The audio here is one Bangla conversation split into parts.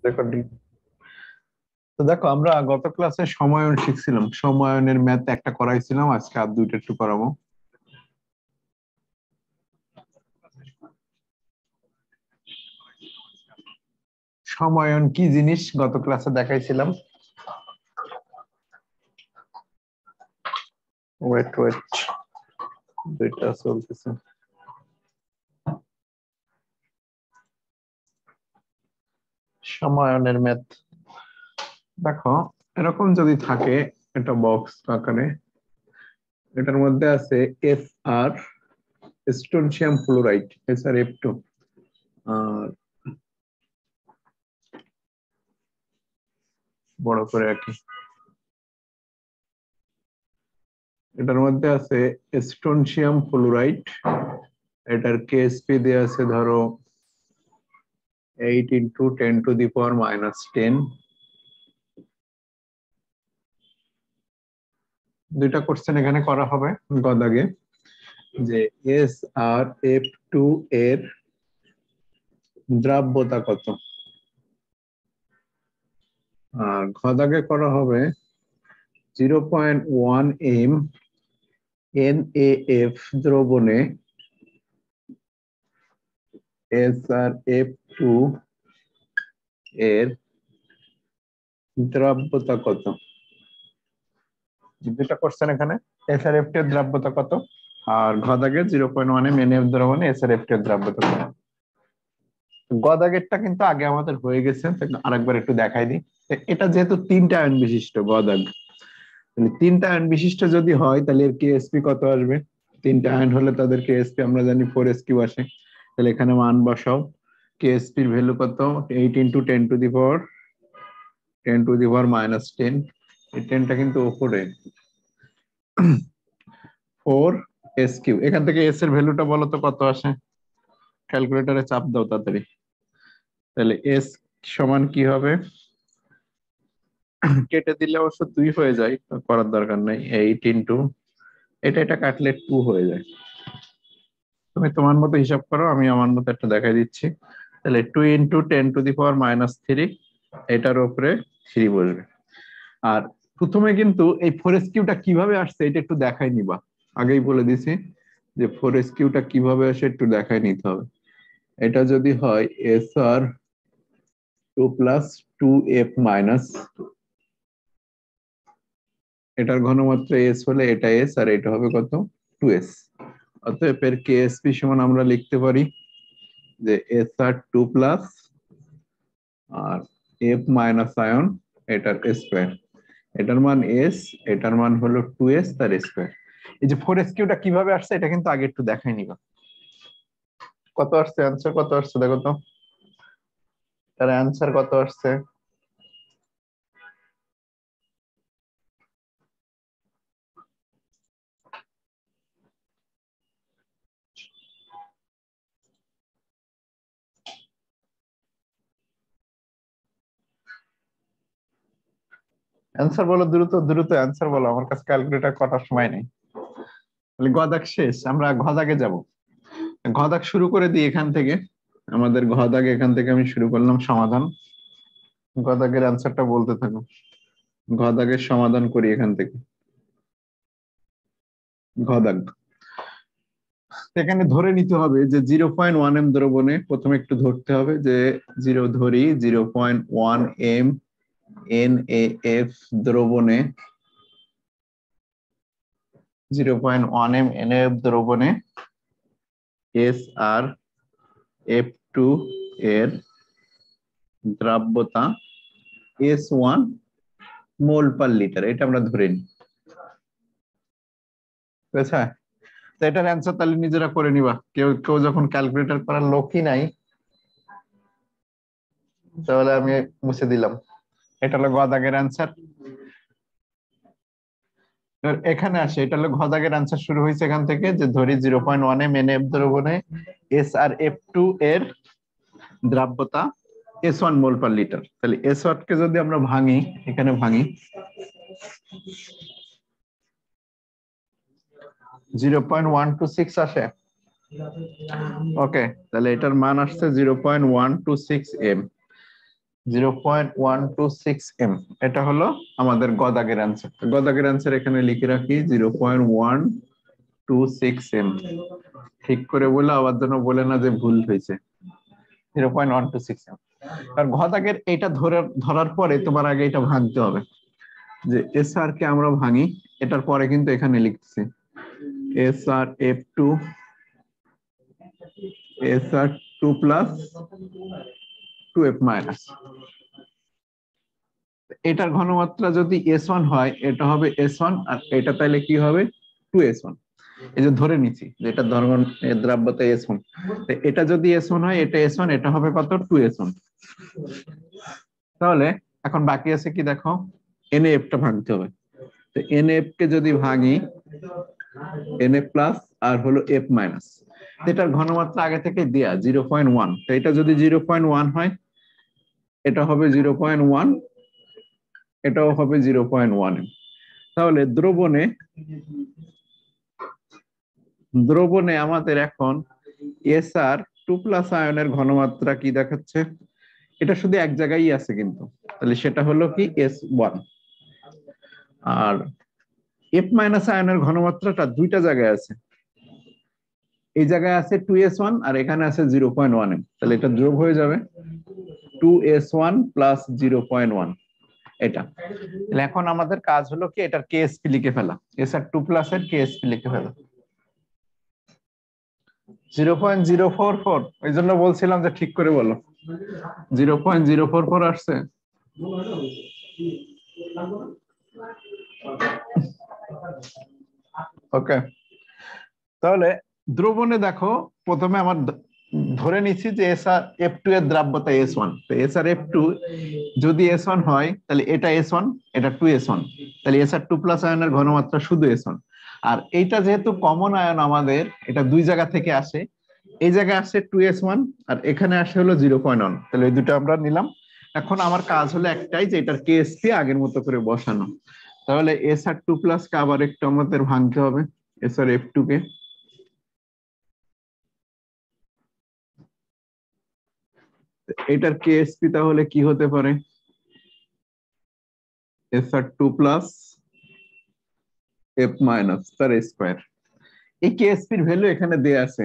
রেকর্ডিং। তো দেখো, আমরা গত ক্লাসে সমায়ন শিখছিলাম, সমায়নের ম্যাথ একটা করাইছিলাম, আজকে আর দুইটা একটু করাবো। সমায়ন কি জিনিস গত ক্লাসে দেখাইছিলাম। ওয়েট ওয়েট, দুইটা চলতেছে। সমায়নের ম্যাথ দেখো, এরকম যদি থাকে একটা বক্স আকারে, এটার মধ্যে আছে এস আর স্টোনশিয়াম ফ্লোরাইড, SrF2, আর বড় করে রাখি, এটার মধ্যে আছে স্টোনশিয়াম ফ্লোরাইড, এটার কেএসপি দেয়া আছে ধরো 8 × 10⁻⁻10। দুইটা কোশ্চেন এখানে করা হবে গদাগে, যে SrF2 এর দ্রাব্যতা কত, আর গদাগে করা হবে 0.1 m NaF দ্রবণে SrF2 এর দ্রাব্যতা কত। দুটা কোশ্চেন এখানে, SrF2 এর দ্রাব্যতা কত আর গদাগে 0.1 m NaF দ্রবণে SrF2 এর দ্রাব্যতা কত। গদাগেরটা কিন্তু আগে আমাদের হয়ে গেছে, আরেকবার একটু দেখাই দিই। এটা যেহেতু তিনটা আয়ন বিশিষ্ট গদাগ, তিনটা আয়ন বিশিষ্ট যদি হয় তাহলে এর কেএসপি কত আসবে। তিনটা আয়ন হলে তাদের কেএসপি আমরা জানি 4s3 আসে, তাহলে এখানে মান বসাও। কেএসপি এর ভ্যালু কত, 8 × 10⁻10⁻10। এই 10টা কিন্তু উপরে 4s3। এখান থেকে এস এর ভ্যালুটা বলো তো কত আসে, ক্যালকুলেটরে চাপ দাও তাড়াতাড়ি। তাহলে এস সমান কি হবে, কেটে দিলে অবশ্য 2 হয়ে যায়, করার দরকার নাই। 8 × এটা কাটলে 2 হয়ে যায়। তুমি তোমার মতো হিসাব করো, আমি আমার মতো একটা দেখাই দিচ্ছি। তাহলে 2 × 10⁻³ এটার উপরে 3 বসবে। আর প্রথমে কিন্তু এই 4s3টা কিভাবে আসছে এটা একটু দেখাই নিবা, আগেই বলে দিছি যে 4s3টা কিভাবে আসে একটু দেখাই নিতে হবে। এটা যদি হয় SR2 + 2F-, এটার ঘনমাত্রা S হলে এটা S আর এটা হবে কত, 2S। অতএব এর কেএসপি সমান আমরা লিখতে পারি যে SR2 প্লাস আর F- আয়ন এটার স্কয়ার, এটার মান S, এটার মান হলো 2S তার স্কয়ার। এই যে 4s3টা কিভাবে আসছে এটা কিন্তু আগে একটু দেখাই নিবা। কত আসছে অ্যানসার, কত আসছে দেখো তো, তার অ্যানসার কত আসছে। অ্যানসার বলো, দ্রুত দ্রুত অ্যানসার বলো, আমার কাছে ক্যালকুলেটর করার সময় নেই। তাহলে গদাক শেষ, আমরা গদাগে যাব। গদাক শুরু করে দিই এখান থেকে, আমাদের গদাগ এখান থেকে আমি শুরু করলাম সমাধান। গদাগের অ্যানসারটা বলতে থাকো, গদাগের সমাধান করি এখান থেকে। গদাগ এখানে ধরে নিতে হবে যে 0.1 m দ্রবণে, প্রথমে একটু ধরতে হবে যে 0 ধরি, 0.1 m NaF দ্রবণে, 0.1 m NaF দ্রবণে SrF2 এর দ্রাব্যতা S1 মোল/লিটার, এটা আমরা ধরে নিই। বুঝেছো? তো এটার অ্যান্সার তাহলে নিজেরা করে নিবা, কেউ কেউ যখন ক্যালকুলেটর করার লোকই নাই তাহলে আমি মুছে দিলাম। এটা হলো গদাগের অ্যান্সার। এখানে আসে, এটা হলো গদাগের অ্যান্সার শুরু হয়েছে এখান থেকে, যে ধরি 0.1 m NaF দ্রবণে SrF2 এর দ্রাব্যতা S1 মোল/লিটার। তাহলে S1 কে যদি আমরা ভাঙি, এখানে ভাঙি 0.126 আসে। ওকে, তাহলে এটার মান আসছে 0.126 m। 0.126 m, এটা হলো আমাদের গদাগের অ্যান্সার। গদাগের অ্যান্সার এখানে লিখে রাখি 0.126 m। ঠিক করে বলে আবার যেন বলে না যে ভুল হয়েছে। 0.126 m। আর গদাগের এটা ধরার পরে তোমার আগে এটা ভাঙতে হবে, যে এসআর কে আমরা ভাঙি, এটার পরে কিন্তু এখানে লিখছি SR F2 SR2 plus 2F minus. এটার ঘনমাত্রা যদি S1 হয় এটা হবে S1, আর এটা তাহলে কি হবে 2S1। এই যে ধরে নিচ্ছি যে এটা দ্রাব্যতা S1, এটা যদি S1 হয় এটা S1, এটা হবে কত 2S1। তাহলে এখন বাকি আছে কি দেখো, NF টা ভাঙতে হবে। তো NF কে যদি ভাঙি NF প্লাস আর হলো F মাইনাস, এটার ঘনমাত্রা আগে থেকে দেয়া 0.1। তো এটা যদি 0.1 হয় এটা হবে 0.1, এটাও হবে 0.1। তাহলে দ্রবণে আমাদের এখন SR2 প্লাস আয়নের ঘনমাত্রা কি দেখাচ্ছে, এটা শুধু এক জায়গায় আছে কিন্তু, তাহলে সেটা হলো কি S1। আর F মাইনাস আয়নের ঘনমাত্রাটা দুইটা জায়গায় আছে, এই জায়গায় আছে 2S1 আর এখানে আছে 0.1m, তাহলে এটা যোগ হয়ে যাবে 2S1 প্লাস 0.1 এটা। তাহলে এখন আমাদের কাজ হলো কি এটার কেএসপি লিখে ফেলা, SR2 প্লাস এর কেএসপি লিখে ফেলা 0.044। ওই জন্য বলছিলাম যে ঠিক করে বলো, 0.044 আসছে। ওকে, তাহলে দ্রবণে দেখো প্রথমে আমার ধরে নিচ্ছি যে SR2 এর দ্রাব্যতা S1। তো SR2 যদি S1 হয় তাহলে এটা S1, এটা 2S1, তাহলে SR2 প্লাস আয়নের ঘনমাত্রা শুধু S1। আর এইটা যেহেতু কমন আয়ন আমাদের, এটা দুই জায়গা থেকে আসে, এই জায়গায় আসে 2S1 আর এখানে আসে হলো 0.1, তাহলে এই দুটো আমরা নিলাম। এখন আমার কাজ হলো একটাই, যে এটার কেএসপি আগের মতো করে বসানো। তাহলে SR2 প্লাস কে আবার একটু আমাদের ভাঙতে হবে, SR2 কে। এটার কেএসপি তাহলে কি হতে পারে, SR2 প্লাস F মাইনাস তার স্কয়ার। এই কেএসপি এর ভ্যালু এখানে দেয়া আছে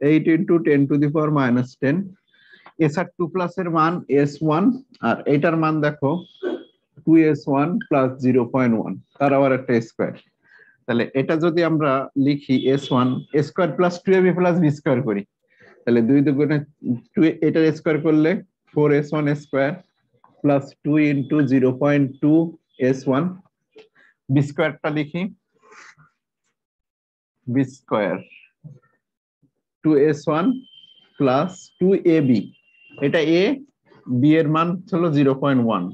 8 × 10⁻⁻10। SR2 প্লাস এর মান S1, আর এটার মান দেখো 2S1 প্লাস 0.1 তার আবার একটা স্কয়ার। তাহলে এটা যদি আমরা লিখি S1 square plus 2ab plus b square করি, তাহলে 2 দুগুণে 2, এটার স্কয়ার করলে 4S1 square plus 2 × 0.2S1। B স্কয়ারটা লিখি, B square 2S1 plus 2ab, এটা a, b এর মান হলো 0.1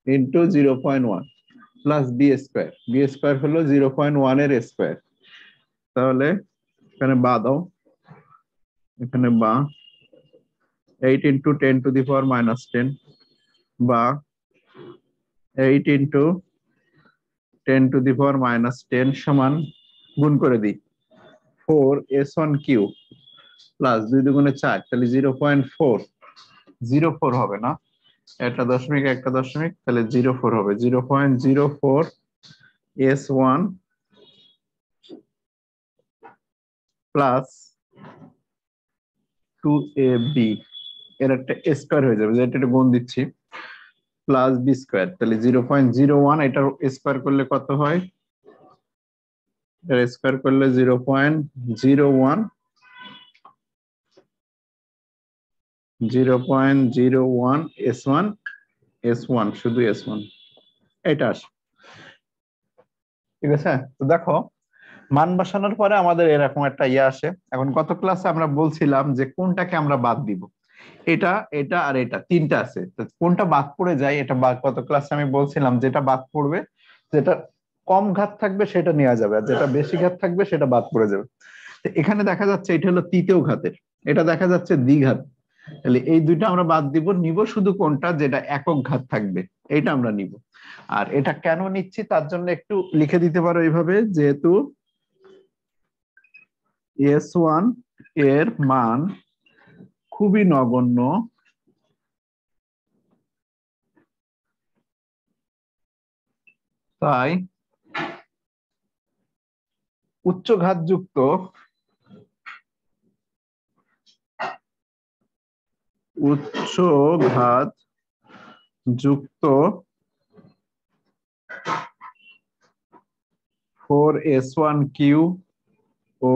into 0.1 plus B square, B square হলো 0.1 এর স্কয়ার। তাহলে এখানে বা দাও, এখানে বা 8 × 10⁻⁻10 বা 8 × 10⁻⁻10 সমান গুণ করে দিই 4S1 কিউব প্লাস 2 দুগুণে 4, তাহলে 0.404 হবে না, একটা দশমিক একটা দশমিক, তাহলে 04 হবে, 0.04S1 প্লাস 2ab এর একটা স্কয়ার হয়ে যাবে, যেটা গুণ দিচ্ছি, প্লাস বি স্কয়ার, তাহলে 0.01, এটার স্কয়ার করলে কত হয়, এর স্কয়ার করলে 0.01, 0.01 S1 শুধু S1 এটা আসে। ঠিক আছে, তো দেখো মান বসানোর পরে আমাদের এরকম একটা ইয়ে আসে। এখন গত ক্লাসে আমরা বলছিলাম যে কোনটাকে আমরা বাদ দিব, এটা এটা আর এটা তিনটা আছে, তো কোনটা বাদ পড়ে যায় এটা গত ক্লাসে আমি বলছিলাম যেটা বাদ পড়বে, যেটা কম ঘাত থাকবে সেটা নেওয়া যাবে, আর যেটা বেশি ঘাত থাকবে সেটা বাদ পড়ে যাবে। তো এখানে দেখা যাচ্ছে এটা হলো তৃতীয় ঘাতের, এটা দেখা যাচ্ছে দ্বিঘাত, তাহলে এই দুইটা আমরা বাদ দিব, নিব শুধু কোনটা যেটা একক ঘাত থাকবে এইটা আমরা নিব। আর এটা কেন নিচ্ছি তার জন্য একটু লিখে দিতে পারো এইভাবে, যেহেতু S1 এর মান খুবই নগণ্য, তাই উচ্চ ঘাতযুক্ত4s1 কিউ ও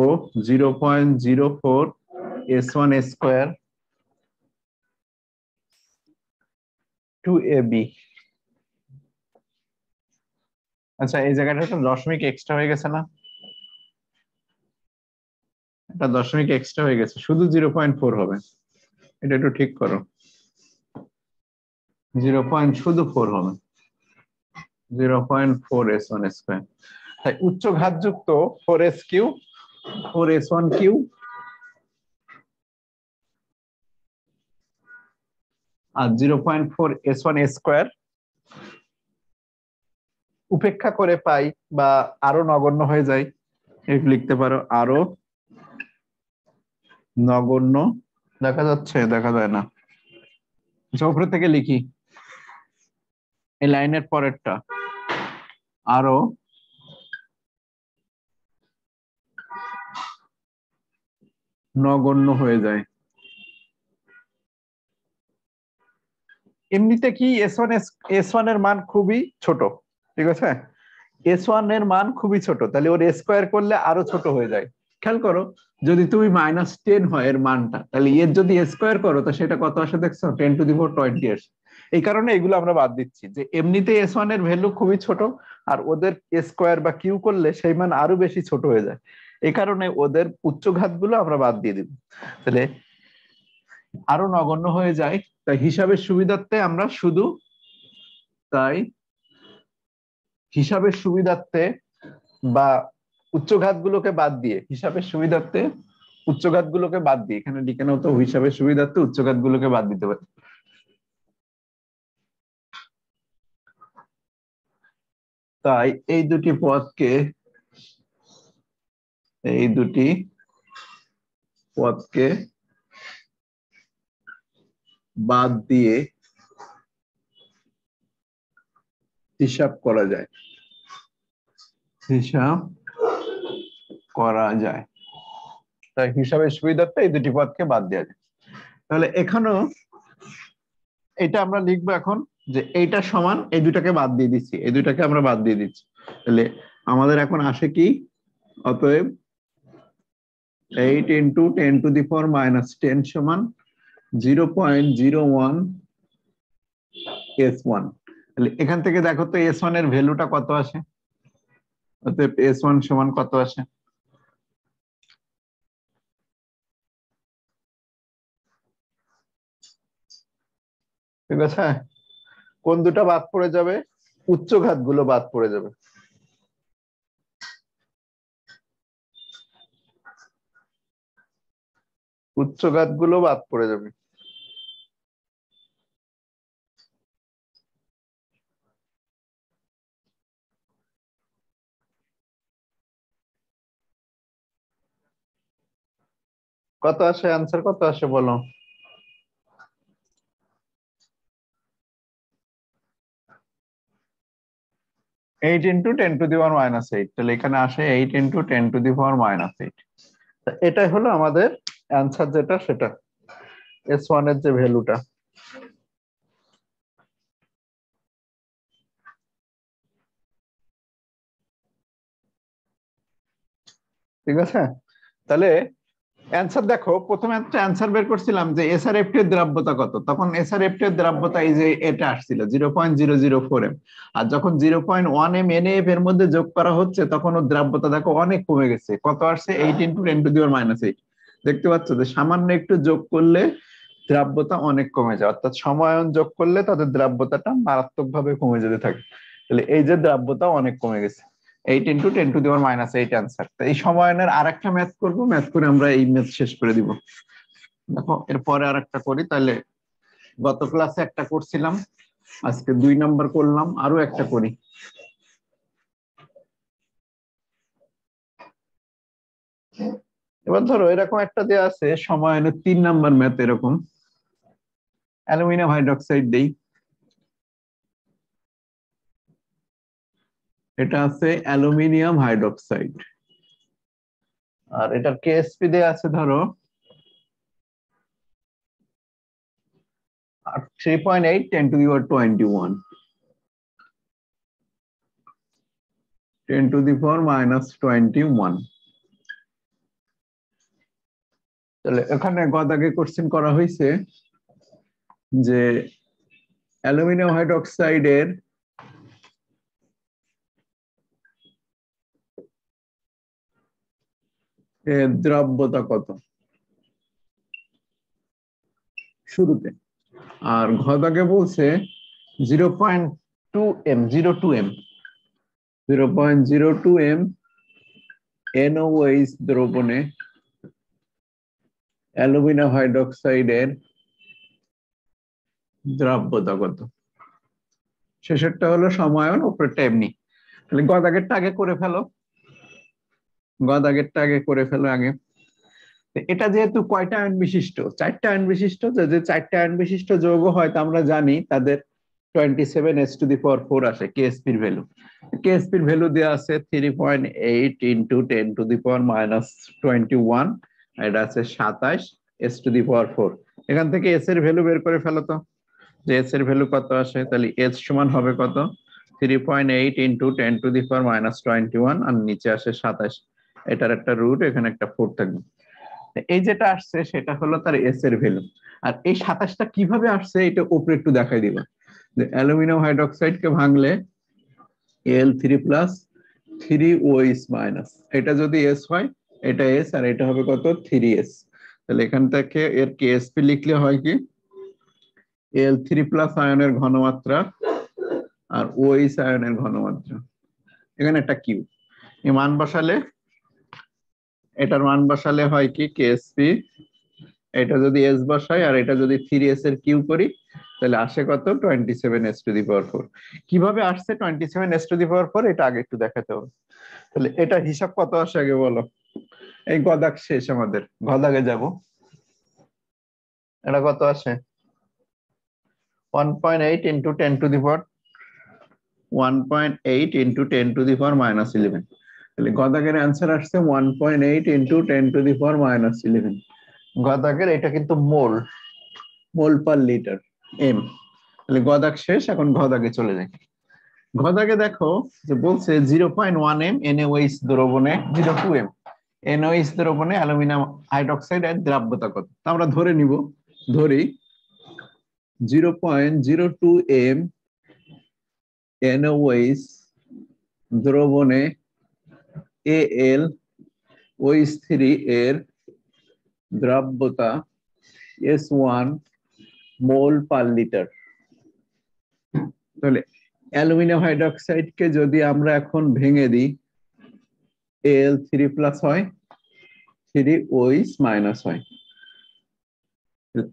0.04 s1 স্কয়ার 2ab। আচ্ছা, এই জায়গাটা একটা দশমিক এক্সট্রা হয়ে গেছে না? একটা দশমিক এক্সট্রা হয়ে গেছে, শুধু 0.4 হবে। এটা একটু ঠিক করো, 0.4 হবে, 0.4s1 স্কয়ার। তাই উচ্চ ঘাতযুক্ত 4s Q 4s1 Q R 0.4s1 square উপেক্ষা করে পাই বা আরো নগণ্য হয়ে যায়, একটু লিখতে পারো আরো নগণ্য। দেখা যাচ্ছে? দেখা যায় না। উপরে থেকে লিখি, এই লাইনের পরেরটা আরো নগণ্য হয়ে যায়। এমনিতে কি S1 এর মান খুবই ছোট, ঠিক আছে? S1 এর মান খুবই ছোট, তাহলে ওর স্কয়ার করলে আরো ছোট হয়ে যায়। খেয়াল করো, যদি তুমি -10 হয় এর মানটা, তাহলে এর যদি স্কয়ার করো তো সেটা কত আসে দেখছো? 10⁻20 আসে। এই কারণে এগুলো আমরা বাদ দিচ্ছি, যে এমনিতে S1 এর ভ্যালু খুবই ছোট, আর ওদের স্কয়ার বা কিউ করলে সেই মান আরো বেশি ছোট হয়ে যায়। এই কারণে ওদের উচ্চঘাতগুলো আমরা বাদ দিয়ে দিব, তাহলে আরো নগণ্য হয়ে যায়। তাই হিসাবের সুবিধার্থে আমরা শুধু হিসাবের সুবিধার্থে বা উচ্চঘাতগুলোকে বাদ দিয়ে, হিসাবের সুবিধার্থে উচ্চঘাতগুলোকে বাদ দিয়ে, এখানে লিখে নাও তো, হিসাবের সুবিধার্থে উচ্চঘাতগুলোকে বাদ দিতে পারি। তাই এই দুটি পদকে বাদ দিয়ে হিসাব করা যায়, তাই হিসাবের সুবিধার্থে এই দুটি পদকে বাদ দেওয়া যায়। তাহলে এখানেও এটা আমরা লিখবো এখন, যে এইটা সমান এই দুটাকে বাদ দিয়ে দিচ্ছি, এই দুটাকে আমরা বাদ দিয়ে দিচ্ছি। তাহলে আমাদের এখন আসে কি? অতএব 8 × 10⁻⁻10 সমান 0.01 S1। তাহলে এখান থেকে দেখো তো S1 এর ভ্যালুটা কত আসে? অতএব S1 সমান কত আসে? ঠিক আছে, কোন দুটা বাদ পড়ে যাবে? উচ্চঘাত গুলো বাদ পড়ে যাবে। উচ্চঘাত গুলো বাদ পড়ে যাবে। কত আসে? অ্যান্সার কত আসে বলো? Eight into 10⁻⁻8। তাহলে এখানে আসে 8 × 10⁻⁻8। এটাই হলো আমাদের অ্যান্সার, যেটা সেটা S1 এর যে ভ্যালুটা। ঠিক আছে, তাহলে অ্যান্সার দেখো, প্রথমে একটা অ্যান্সার বের করছিলাম যে SR/FT এর দ্রাব্যতা কত, তখন SR/FT এর দ্রাব্যতা এই যে এটা আসছিল 0.004 m। আর যখন 0.1 m NaF এর মধ্যে যোগ করা হচ্ছে, তখন ওর দ্রাব্যতা দেখো অনেক কমে গেছে। কত আসছে? 8 × 10⁻⁸। দেখতে পাচ্ছ যে সামান্য একটু যোগ করলে দ্রাব্যতা অনেক কমে যায়, অর্থাৎ সমায়ন যোগ করলে তাদের দ্রাব্যতাটা মারাত্মকভাবে কমে যেতে থাকে। তাহলে এই যে দ্রাব্যতা অনেক কমে গেছে, 8 × 10⁻⁸ আনসার। এই সমায়নের আরেকটা ম্যাথ করব, ম্যাথ করে আমরা এই ম্যাথ শেষ করে দিব। দেখো এরপরে আরেকটা করি। তাহলে গত ক্লাসে একটা করছিলাম, আজকে 2 নাম্বার করলাম, আরো একটা করি। এবার ধরো এরকম একটা দেয়া আছে সমায়নের 3 নাম্বার ম্যাথ, এরকম অ্যালুমিনিয়াম হাইড্রোক্সাইড দেই। এটা আছে অ্যালুমিনিয়াম হাইড্রোক্সাইড, আর এটার কেএসপি দেয়া আছে ধরো 3.8 10 to the power 21, 10 to the power minus 21। তাহলে এখানে গদাকে কোশ্চেন করা হয়েছে যে অ্যালুমিনিয়াম হাইড্রোক্সাইডের দ্রব্যতা কত শুরুতে, আর ঘদাকে বলছে 0.2 m 0.02 m NOH দ্রবণে অ্যালুমিনিয়াম হাইড্রোক্সাইডের দ্রব্যতা কত। শেষেরটা হলো সমায়ন, উপরেরটা এমনি। তাহলে গদাগেরটা আগে করে ফেলো, গদাগেরটা আগে করে ফেলো আগে। এটা যেহেতু কয়টা আয়ন বিশিষ্ট, 4টা আয়ন বিশিষ্ট, যে 4টা আয়ন বিশিষ্ট যৌগ হয় তা আমরা জানি তাদের 27s⁴ আসে কেএসপি এর ভ্যালু। কেএসপি এর ভ্যালু দেওয়া আছে 3.8 × 10⁻21, এটা আছে 27s⁴। এখান থেকে এস এর ভ্যালু বের করে ফেলো তো, যে এস এর ভ্যালু কত আসে। তাহলে এস সমান হবে কত, 3.8 × 10⁻21, আর নিচে আসে 27। এটার একটা রুট, এখানে একটা 4 থাকবে। এই যেটা আসছে সেটা হলো তার এস এর ভ্যালু। আর এই 27টা কিভাবে আসছে এটা উপরে একটু দেখাই দিবা, যে অ্যালুমিনিয়াম হাইড্রোক্সাইড কে ভাঙলে Al3+ 3OH-, এটা যদি এস হয় এটা এস, আর এটা হবে কত 3s। তাহলে এখান থেকে এর কেএসপি লিখলে হয় কি Al3+ আয়নের ঘনমাত্রা আর OH আয়নের ঘনমাত্রা, এখানে একটা কিউ, এই মান বসালে, এটার মান বসালে হয় কি কেএসপি, এটা যদি এস বসাই আর এটা যদি 3s এর কিউ করি তাহলে আসে কত 27s⁴। কিভাবে আসছে 27s⁴, এটা আগে একটু দেখাতে হবে। তাহলে এটা হিসাব কত আসে আগে বলো। এই গদাক শেষ, আমাদের গদাকে যাব, এটা কত আসে 1.8 × 10⁻1.8 × 10⁻⁻11। তাহলে গদাকের অ্যান্সার আসছে 1.8 × 10⁻⁻11। গদাকের এটা কিন্তু মোল, মোল পার লিটার এম। তাহলে গদাক শেষ, এখন ঘদাকে চলে যাই। ঘদাকে দেখো যে বলছে 0.1 m NaOH দ্রবণে 0.2 m NaOH দ্রবণে অ্যালুমিনিয়াম হাইড্রোক্সাইডের দ্রব্যতা কত। আমরা ধরে নিব, ধরি 0.02 m NaOH দ্রবণে AlOH3 এর দ্রব্যতা S1 মোল পার লিটার। তাহলে অ্যালুমিনিয়াম হাইড্রোক্সাইড কে যদি আমরা এখন ভেঙে দিই, Al3+ হয়, 3OH- হয়,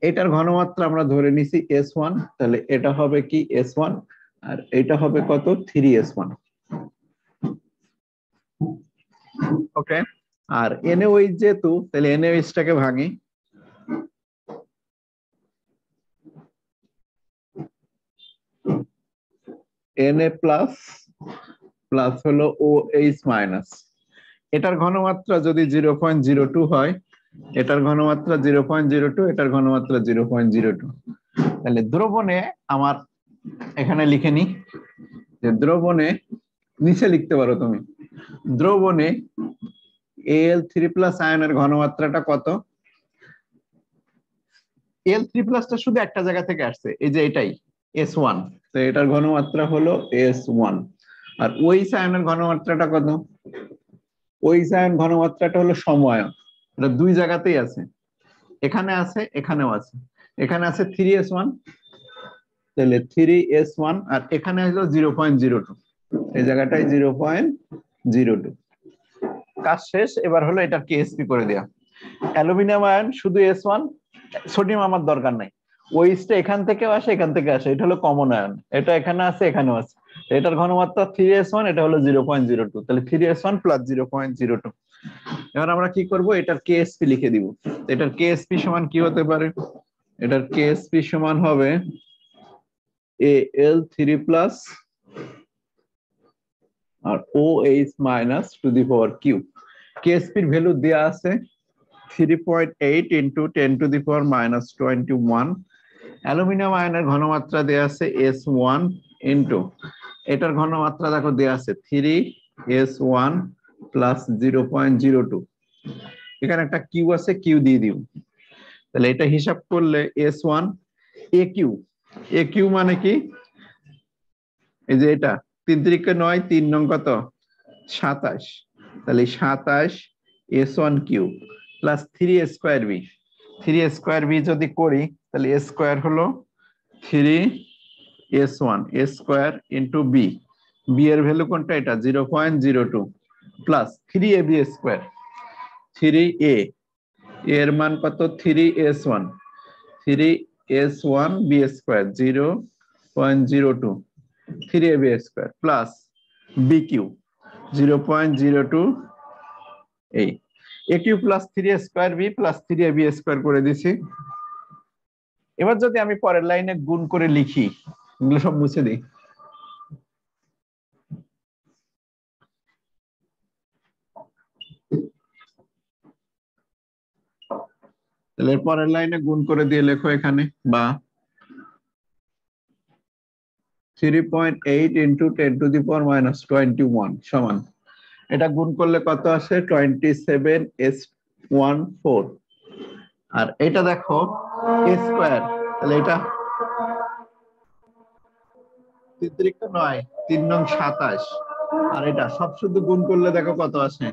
এটার ঘনমাত্রা আমরা ধরে নিছি S1, তাহলে এটা হবে কি S1, আর এটা হবে কত 3s1। ওকে, আর NaOH যেহেতু, তাহলে NaOH টাকে ভাঙি, Na+ হলো OH-, এটার ঘনমাত্রা যদি 0.02 হয়, এটার ঘনমাত্রা 0.02, এটার ঘনমাত্রা 0.02। তাহলে দ্রবণে আমার এখানে লিখে নি যে দ্রবণে, নিচে লিখতে পারো তুমি, দ্রবণে Al3+ আয়নের ঘনমাত্রাটা কত। Al3+ টা শুধু একটা জায়গা থেকে আসছে, এই যে এটাই S1, তো এটার ঘনমাত্রা হলো S1। আর OH আয়নের ঘনমাত্রাটা কত, OH আয়ন ঘনমাত্রাটা হলো সমায়ন, এটা দুই জায়গাতেই আছে, এখানে আছে এখানেও আছে, এখানে আছে 3s1, তাহলে 3s1, আর এখানে হলো 0.02, এই জায়গাটায় 0.02। কাজ শেষ, এবার হলো এটা কেএসপি করে দেয়া। অ্যালুমিনিয়াম আয়ন শুধু S1, সোডিয়াম আমার দরকার নাই, ওইসটা এখান থেকেও আসে এখান থেকে আসে, এটা হলো কমন আয়ন, এটা এখানে আছে এখানেও আছে, এটার ঘনমাত্রা 3s1, এটা হলো 0.02, তাহলে 3s1 + 0.02। এবার আমরা কি করব, এটার কেএসপি লিখে দিব। এটার কেএসপি সমান কি হতে পারে, এটার কেএসপি সমান হবে Al3+ আর OH minus to the power cube. KSP এর ভ্যালু দেয়া আছে 3.8 into 10 to the power minus 21। Aluminium আয়নের ঘনমাত্রা দেয়া আছে S1 ইন্টু, এটার ঘনমাত্রা দেখো দেয়া আছে 3S1 প্লাস 0.02। এখানে একটা কিউ আছে, কিউ দিয়ে দিও। তাহলে এটা হিসাব করলে S1 AQ মানে কি, এই যে এটা 3 3 9, 3 নং কত 27, তাহলে 27 S1 cube plus 3 square B. 3 square B যদি করি তাহলে এ স্কয়ার হলো 3S1 A square into B, B এর ভ্যালু কোনটা, এটা 0.02 প্লাস 3AB স্কয়ার, 3A এর মান কত 3S1, 3S1 B square 0.02, 3AB square plus BQ 0.02 এই AQ plus 3 square B plus 3AB square করে দিছি। এবার যদি আমি পরের লাইনে গুণ করে লিখি, এগুলো সব মুছে দিই। তাহলে পরের লাইনে গুণ করে দিয়ে লেখো এখানে, বা 3.8 into 10 to the power minus 21 সমান, এটা গুণ করলে কত আসে 27S14। আর এটা দেখো এ স্কয়ার, তাহলে এটা 9 3 নং 27, আর এটা সব শুধু গুণ করলে দেখো কত আসে।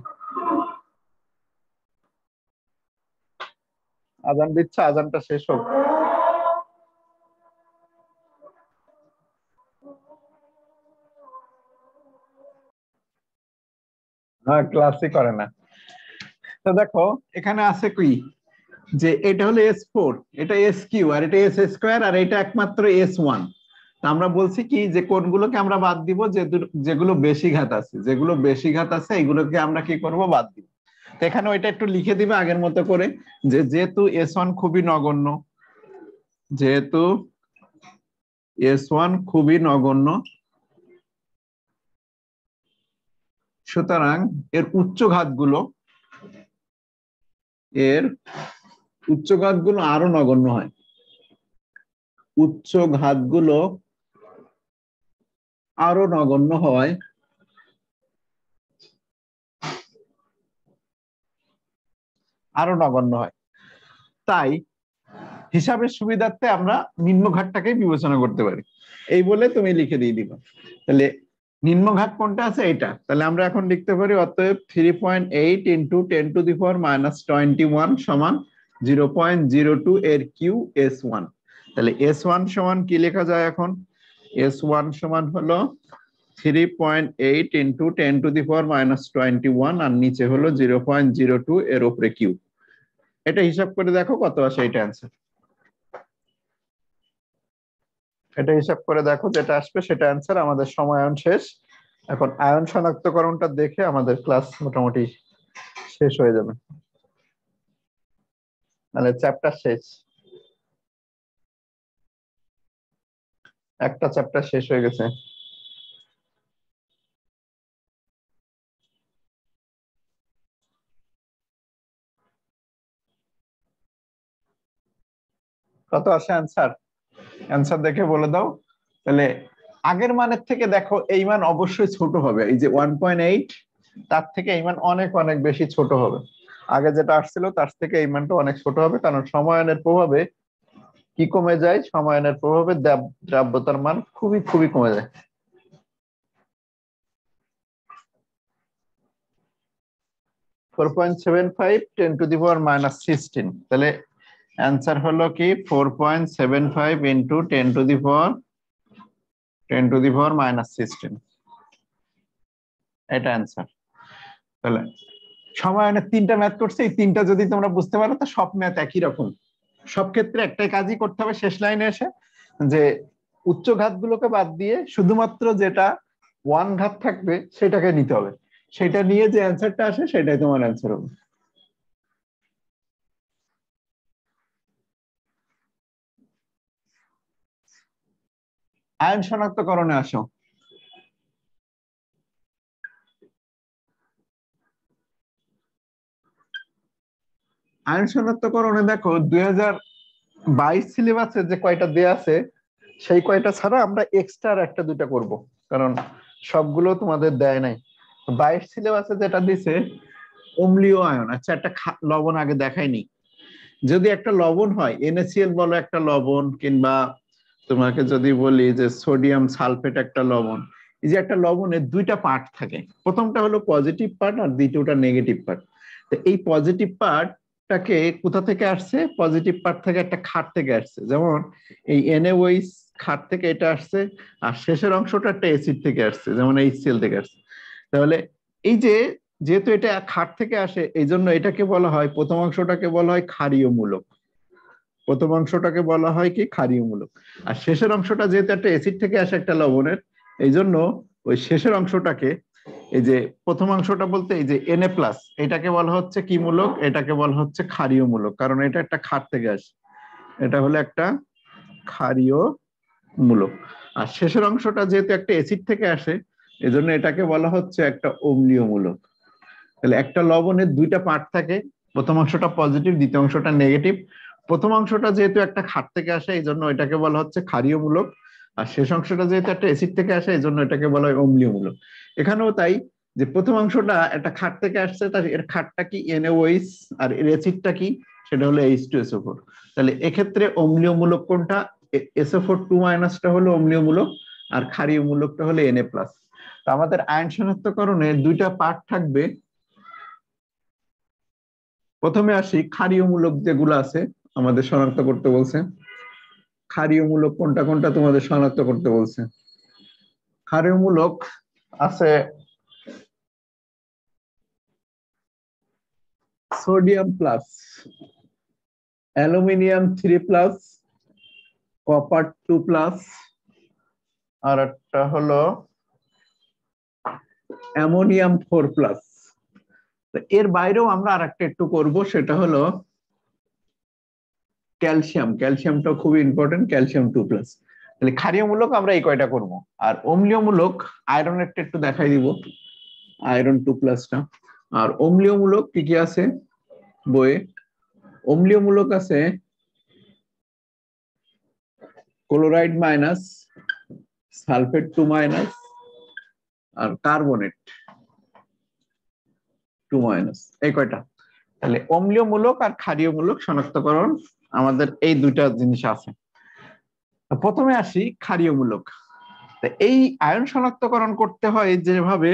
আজান দিচ্ছে, আজানটা শেষ হোক। হ্যাঁ, ক্লাসই করে না। তো দেখো এখানে আছে কি, যে এটা হলো S4, এটা SQ, আর এটা S স্কয়ার, আর এটা একমাত্র S1। আমরা বলছি কি যে কোনগুলোকে আমরা বাদ দিব, যেগুলো বেশি ঘাত আছে, যেগুলো বেশি ঘাত আছে এগুলোকে আমরা কি করব, বাদ দিব। তো এখানে ওইটা একটু লিখে দিবে আগের মতো করে, যে যেহেতু S1 খুবই নগণ্য, যেহেতু S1 খুবই নগণ্য, সুতরাং এর উচ্চ ঘাতগুলো আরো নগণ্য হয়, উচ্চ ঘাতগুলো আরো নগণ্য হয়। তাই হিসাবের সুবিধার্থে আমরা নিম্নঘাতটাকে বিবেচনা করতে পারি, এই বলে তুমি লিখে দিয়ে দিবা। তাহলে নিম্নঘাত কোনটা আছে, এটা। তাহলে আমরা এখন লিখতে পারি অতএব 3.8 into 10 to the power minus 21 সমান 0.02 এর কিউ S1। তাহলে S1 সমান কি লেখা যায় এখন, S1 সমান হলো 3.8 into 10 to the power minus 21, আর নিচে হলো 0.02 এর উপরে কিউ। এটা হিসাব করে দেখো কত আসে, এটা অ্যান্সার। এটা হিসাব করে দেখো, যেটা আসবে সেটা অ্যান্সার। আমাদের সময়ায়ন শেষ, এখন আয়ন শনাক্তকরণটা দেখে আমাদের ক্লাস মোটামুটি শেষ হয়ে যাবে, মানে চ্যাপ্টার শেষ, একটা চ্যাপ্টার শেষ হয়ে গেছে। কত আসে অ্যান্সার, অ্যান্সার দেখে বলে দাও। তাহলে আগের মানের থেকে দেখো এই মান অবশ্যই ছোট হবে, এই যে 1.8, তার থেকে এই মান অনেক অনেক বেশি ছোট হবে। আগে যেটা আসছিল তার থেকে এই মানটা অনেক ছোট হবে, কারণ সময়ায়নের প্রভাবে কি কমে যায়, সময়ায়নের প্রভাবে দ্রাব্যতার মান খুবই খুবই কমে যায়। 4.75 10 টু দি পাওয়ার মাইনাস 16, তাহলে অ্যান্সার হলো কি 4.75 into 10 to the power minus 16, এটা অ্যান্সার। তাহলে সময়ায়নের 3টা ম্যাথ করছে, এই 3টা যদি তোমরা বুঝতে পারো তো সব ম্যাথ একই রকম। সব ক্ষেত্রে একটাই কাজই করতে হবে শেষ লাইনে এসে, যে উচ্চ ঘাতগুলোকে বাদ দিয়ে শুধুমাত্র যেটা 1 ঘাত থাকবে সেটাকে নিতে হবে, সেটা নিয়ে যে অ্যান্সারটা আসে সেটাই তোমার অ্যান্সার হবে। আয়ন শনাক্তকরণে আসো। আয়ন শনাক্তকরণে দেখো 2022 সিলেবাসে যে কয়টা দেয়া আছে সেই কয়টা ছাড়া আমরা এক্সট্রা একটা দুটা করব, কারণ সবগুলো তোমাদের দেয় নাই। 22 সিলেবাসে যেটা দিছে অম্লীয় আয়ন। আচ্ছা, একটা লবণ আগে দেখাইনি। যদি একটা লবণ হয়, NaCl বলো একটা লবণ, কিংবা তোমাকে যদি বলি যে সোডিয়াম সালফেট একটা লবণ, এই যে একটা লবণের দুইটা পার্ট থাকে, প্রথমটা হলো পজিটিভ পার্ট আর দ্বিতীয়টা নেগেটিভ পার্ট। তো এই পজিটিভ পার্টটাকে কোথা থেকে আসছে? পজিটিভ পার্ট থেকে একটা খাট থেকে আসছে, যেমন এই NaOH খাট থেকে এটা আসছে, আর শেষের অংশটা একটা অ্যাসিড থেকে আসছে, যেমন HCl থেকে আসছে। তাহলে এই যে যেহেতু এটা খাট থেকে আসে, এই জন্য এটাকে বলা হয়, প্রথম অংশটাকে বলা হয় ক্ষারীয় মূলক। প্রথম অংশটাকে বলা হয় কি? ক্ষারীয় মূলক। আর শেষের অংশটা যেহেতু একটা অ্যাসিড থেকে আসে একটা লবণের, এই জন্য ওই শেষের অংশটাকে, এই যে প্রথম অংশটা বলতে এই যে Na+, এটাকে বলা হচ্ছে কি মূলক? এটাকে বলা হচ্ছে ক্ষারীয় মূলক, কারণ এটা একটা খাট থেকে আসে, এটা হলো একটা ক্ষারীয় মূলক। আর শেষের অংশটা যেহেতু একটা অ্যাসিড থেকে আসে, এজন্য এটাকে বলা হচ্ছে একটা অম্লীয় মূলক। তাহলে একটা লবণের দুইটা পার্ট থাকে, প্রথম অংশটা পজিটিভ, দ্বিতীয় অংশটা নেগেটিভ। প্রথম অংশটা যেহেতু একটা খাট থেকে আসে, এই জন্য এটাকে বলা হচ্ছে ক্ষারীয় মূলক, আর শেষ অংশটা যেহেতু একটা অ্যাসিড থেকে আসে, এই জন্য এটাকে বলা হয় অম্লীয় মূলক। এখানেও তাই, যে প্রথম অংশটা একটা খাট থেকে আসছে, তার এর খাটটা কি? NaOH, আর এর অ্যাসিডটা কি? সেটা হলো H2SO4। তাহলে এক্ষেত্রে অম্লীয় মূলক কোনটা? SO4 2- হলো অম্লীয় মূলক, আর ক্ষারীয় মূলকটা হলো Na+। তো আমাদের আয়ন শনাক্তকরণে দুইটা পার্ট থাকবে। প্রথমে আসি ক্ষারীয় মূলক যেগুলো আছে আমাদের শনাক্ত করতে বলছে। ক্ষারীয় মূলক কোনটা কোনটা তোমাদের শনাক্ত করতে বলছে? ক্ষারীয় মূলক আছে সোডিয়াম প্লাস, অ্যালুমিনিয়াম 3+, কপার 2+, আর একটা হলো অ্যামোনিয়াম 4+। এর বাইরেও আমরা আর একটা একটু করবো, সেটা হলো ক্যালসিয়াম। ক্যালসিয়ামটা খুবই ইম্পর্টেন্ট, ক্যালসিয়াম 2+। তাহলে ক্ষারীয় মূলক আমরা এই কয়টা করব। আর অম্লীয় মূলক আয়রনেরটা একটু দেখাই দিব, আয়রন 2+টা। আর অম্লীয় মূলক কি কি আছে বইয়ে? অম্লীয় মূলক আছে ক্লোরাইড মাইনাস, সালফেট 2-, আর কার্বনেট 2-, এই কয়টা। তাহলে অম্লীয় মূলক আর ক্ষারীয় মূলক শনাক্তকরণ আমাদের এই দুইটা জিনিস আছে। প্রথমে আসি ক্ষারীয় মূলক। এই আয়ন শনাক্তকরণ করতে হয় যেভাবে,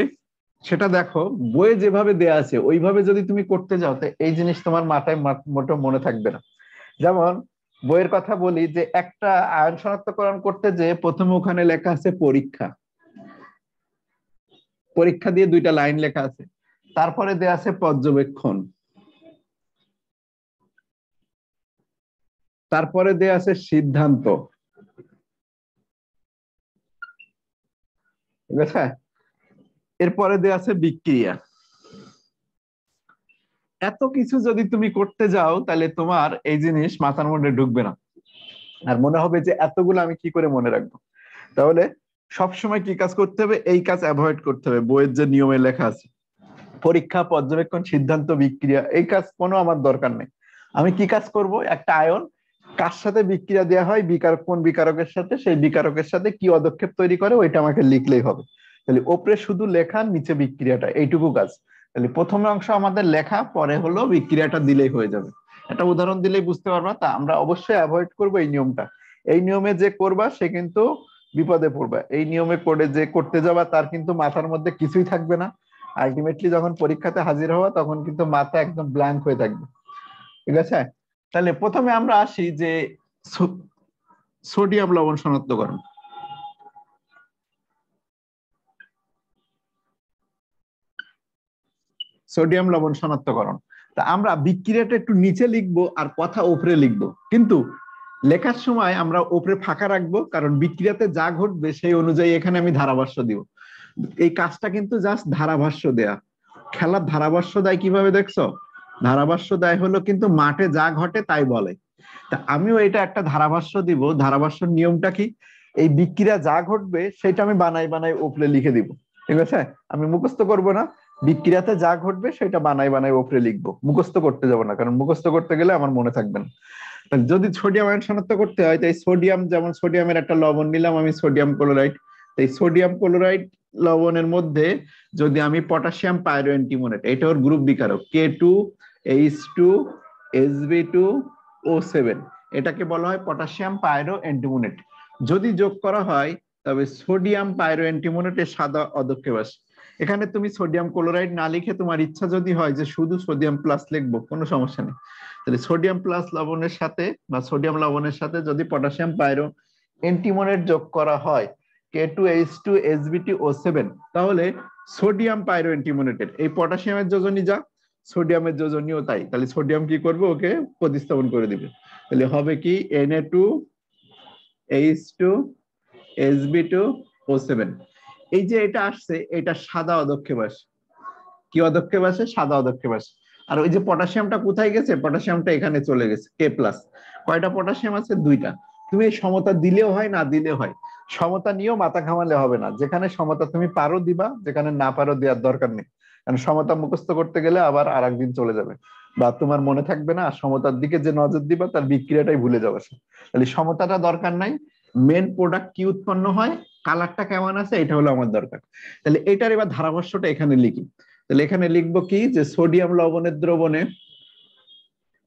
সেটা দেখো বইয়ে যেভাবে দেয়া আছে ওইভাবে যদি তুমি করতে যাও, তো এই জিনিস তোমার মাথায় মোটেও মনে থাকবে না। যেমন বইয়ের কথা বলি, যে একটা আয়ন শনাক্তকরণ করতে যে প্রথমে ওখানে লেখা আছে পরীক্ষা, পরীক্ষা দিয়ে দুইটা লাইন লেখা আছে। তারপরে দেয়া আছে পর্যবেক্ষণ, তারপরে দেয়া আছে সিদ্ধান্ত, ঠিক আছে? এরপরে দেয়া আছে বিক্রিয়া। এত কিছু যদি তুমি করতে যাও, তাহলে তোমার এই জিনিস মাথার মধ্যে ঢুকবে না, আর মনে হবে যে এতগুলো আমি কি করে মনে রাখবো। তাহলে সবসময় কি কাজ করতে হবে? এই কাজ অ্যাভয়েড করতে হবে। বইয়ের যে নিয়মে লেখা আছে পরীক্ষা, পর্যবেক্ষণ, সিদ্ধান্ত, বিক্রিয়া, এই কাজ কোনো আমার দরকার নেই। আমি কি কাজ করব? একটা আয়ন কার সাথে বিক্রিয়া দেওয়া হয়, বিকারক কোন বিকারকের সাথে, সেই বিকারকের সাথে কি পদক্ষেপ তৈরি করে, ওইটা আমাকে লিখলেই হবে। তাহলে ওপরে শুধু লেখা, নিচে বিক্রিয়াটা, এইটুকু কাজ। তাহলে প্রথম অংশ আমাদের লেখা, পরে হলো বিক্রিয়াটা দিলেই হয়ে যাবে। একটা উদাহরণ দিলেই বুঝতে পারবা। তা আমরা অবশ্যই অ্যাভয়েড করবো এই নিয়মটা। এই নিয়মে যে করবা সে কিন্তু বিপদে পড়বা। এই নিয়মে করে যে করতে যাবা তার কিন্তু মাথার মধ্যে কিছুই থাকবে না। আলটিমেটলি যখন পরীক্ষাতে হাজির হওয়া, তখন কিন্তু মাথা একদম ব্ল্যাঙ্ক হয়ে থাকবে, ঠিক আছে? তাহলে প্রথমে আমরা আসি যে সোডিয়াম লবণ শনাক্তকরণ। সোডিয়াম লবণ শনাক্তকরণ। তা আমরা বিক্রিয়াটা একটু নিচে লিখবো আর কথা উপরে লিখবো, কিন্তু লেখার সময় আমরা উপরে ফাঁকা রাখবো, কারণ বিক্রিয়াতে যা ঘটবে সেই অনুযায়ী এখানে আমি ধারাভাষ্য দিব। এই কাজটা কিন্তু জাস্ট ধারাভাষ্য দেয়া। খেলার ধারাভাষ্য দেয় কিভাবে দেখছো? ধারাভাষ্য দেয় হলো কিন্তু মাঠে যা ঘটে তাই বলে। তা আমিও এটা একটা ধারাভাষ্য দিব। ধারাভাষ্যের নিয়মটা কি? এই বিক্রিয়া যা ঘটবে সেটা আমি বানাই বানাই উপরে লিখে দিব, ঠিক আছে? আমি মুখস্থ করব না, বিক্রিয়াতে যা ঘটবে সেটা বানাই বানাই উপরে লিখবো, মুখস্থ করতে যাব না, কারণ মুখস্থ করতে গেলে আমার মনে থাকবে না। যদি সোডিয়াম আয়ন শনাক্ত করতে হয়, তাই সোডিয়াম, যেমন সোডিয়ামের একটা লবণ নিলাম আমি, সোডিয়াম ক্লোরাইড। এই সোডিয়াম ক্লোরাইড লবণের মধ্যে যদি আমি পটাশিয়াম পাইরো অ্যান্টিমোনেট, এটা ওর গ্রুপ বিকারক K2H2SB2O7, এটাকে বলা হয় পটাশিয়াম পাইরো অ্যান্টিমোনেট। যদি যোগ করা হয় তবে সোডিয়াম পাইরো অ্যান্টিমোনেটের সাদা অদক্ষেপ আসে। এখানে তুমি সোডিয়াম ক্লোরাইড না লিখে তোমার ইচ্ছা যদি হয় যে শুধু সোডিয়াম প্লাস লিখবো, কোনো সমস্যা নেই। তাহলে সোডিয়াম প্লাস লবণের সাথে বা সোডিয়াম লবণের সাথে যদি পটাশিয়াম পাইরো অ্যান্টিমোনেট যোগ করা হয় K2H2SB2O7, তাহলে সোডিয়াম পাইরো অ্যান্টিমোনেটের এই পটাশিয়ামের যোজনী যা, সোডিয়ামের যোজনীও তাই। তাহলে সোডিয়াম কি করবে, ওকে প্রতিস্থাপন করে দিবে। তাহলে হবে কি Na2H2SB2O7। এই যে এটা আসছে, এটা সাদা অদক্ষেপ আসে। কি অদক্ষেপ আসে? সাদা অদক্ষেপ আসে। আর ওই যে পটাশিয়ামটা কোথায় গেছে? পটাশিয়ামটা এখানে চলে গেছে K+। কয়টা পটাশিয়াম আছে? 2টা। তুমি এই সমতা দিলেও হয়, না দিলেও হয়, সমতা নিয়েও মাথা ঘামালে হবে না। যেখানে সমতা তুমি পারো দিবা, যেখানে না পারো দেওয়ার দরকার নেই, কারণ সমতা মুখস্থ করতে গেলে আবার আরেকদিন চলে যাবে বা তোমার মনে থাকবে না। আর সমতার দিকে যে নজর দিবা তার বিক্রিয়াটাই ভুলে যাবে। তাহলে সমতাটা দরকার নাই, মেন প্রোডাক্ট কি উৎপন্ন হয়, কালারটা কেমন আছে, এটা হলো আমার দরকার। তাহলে এটার এবার ধারাভাষ্যটা এখানে লিখি। তাহলে এখানে লিখবো কি, যে সোডিয়াম লবণের দ্রবণে,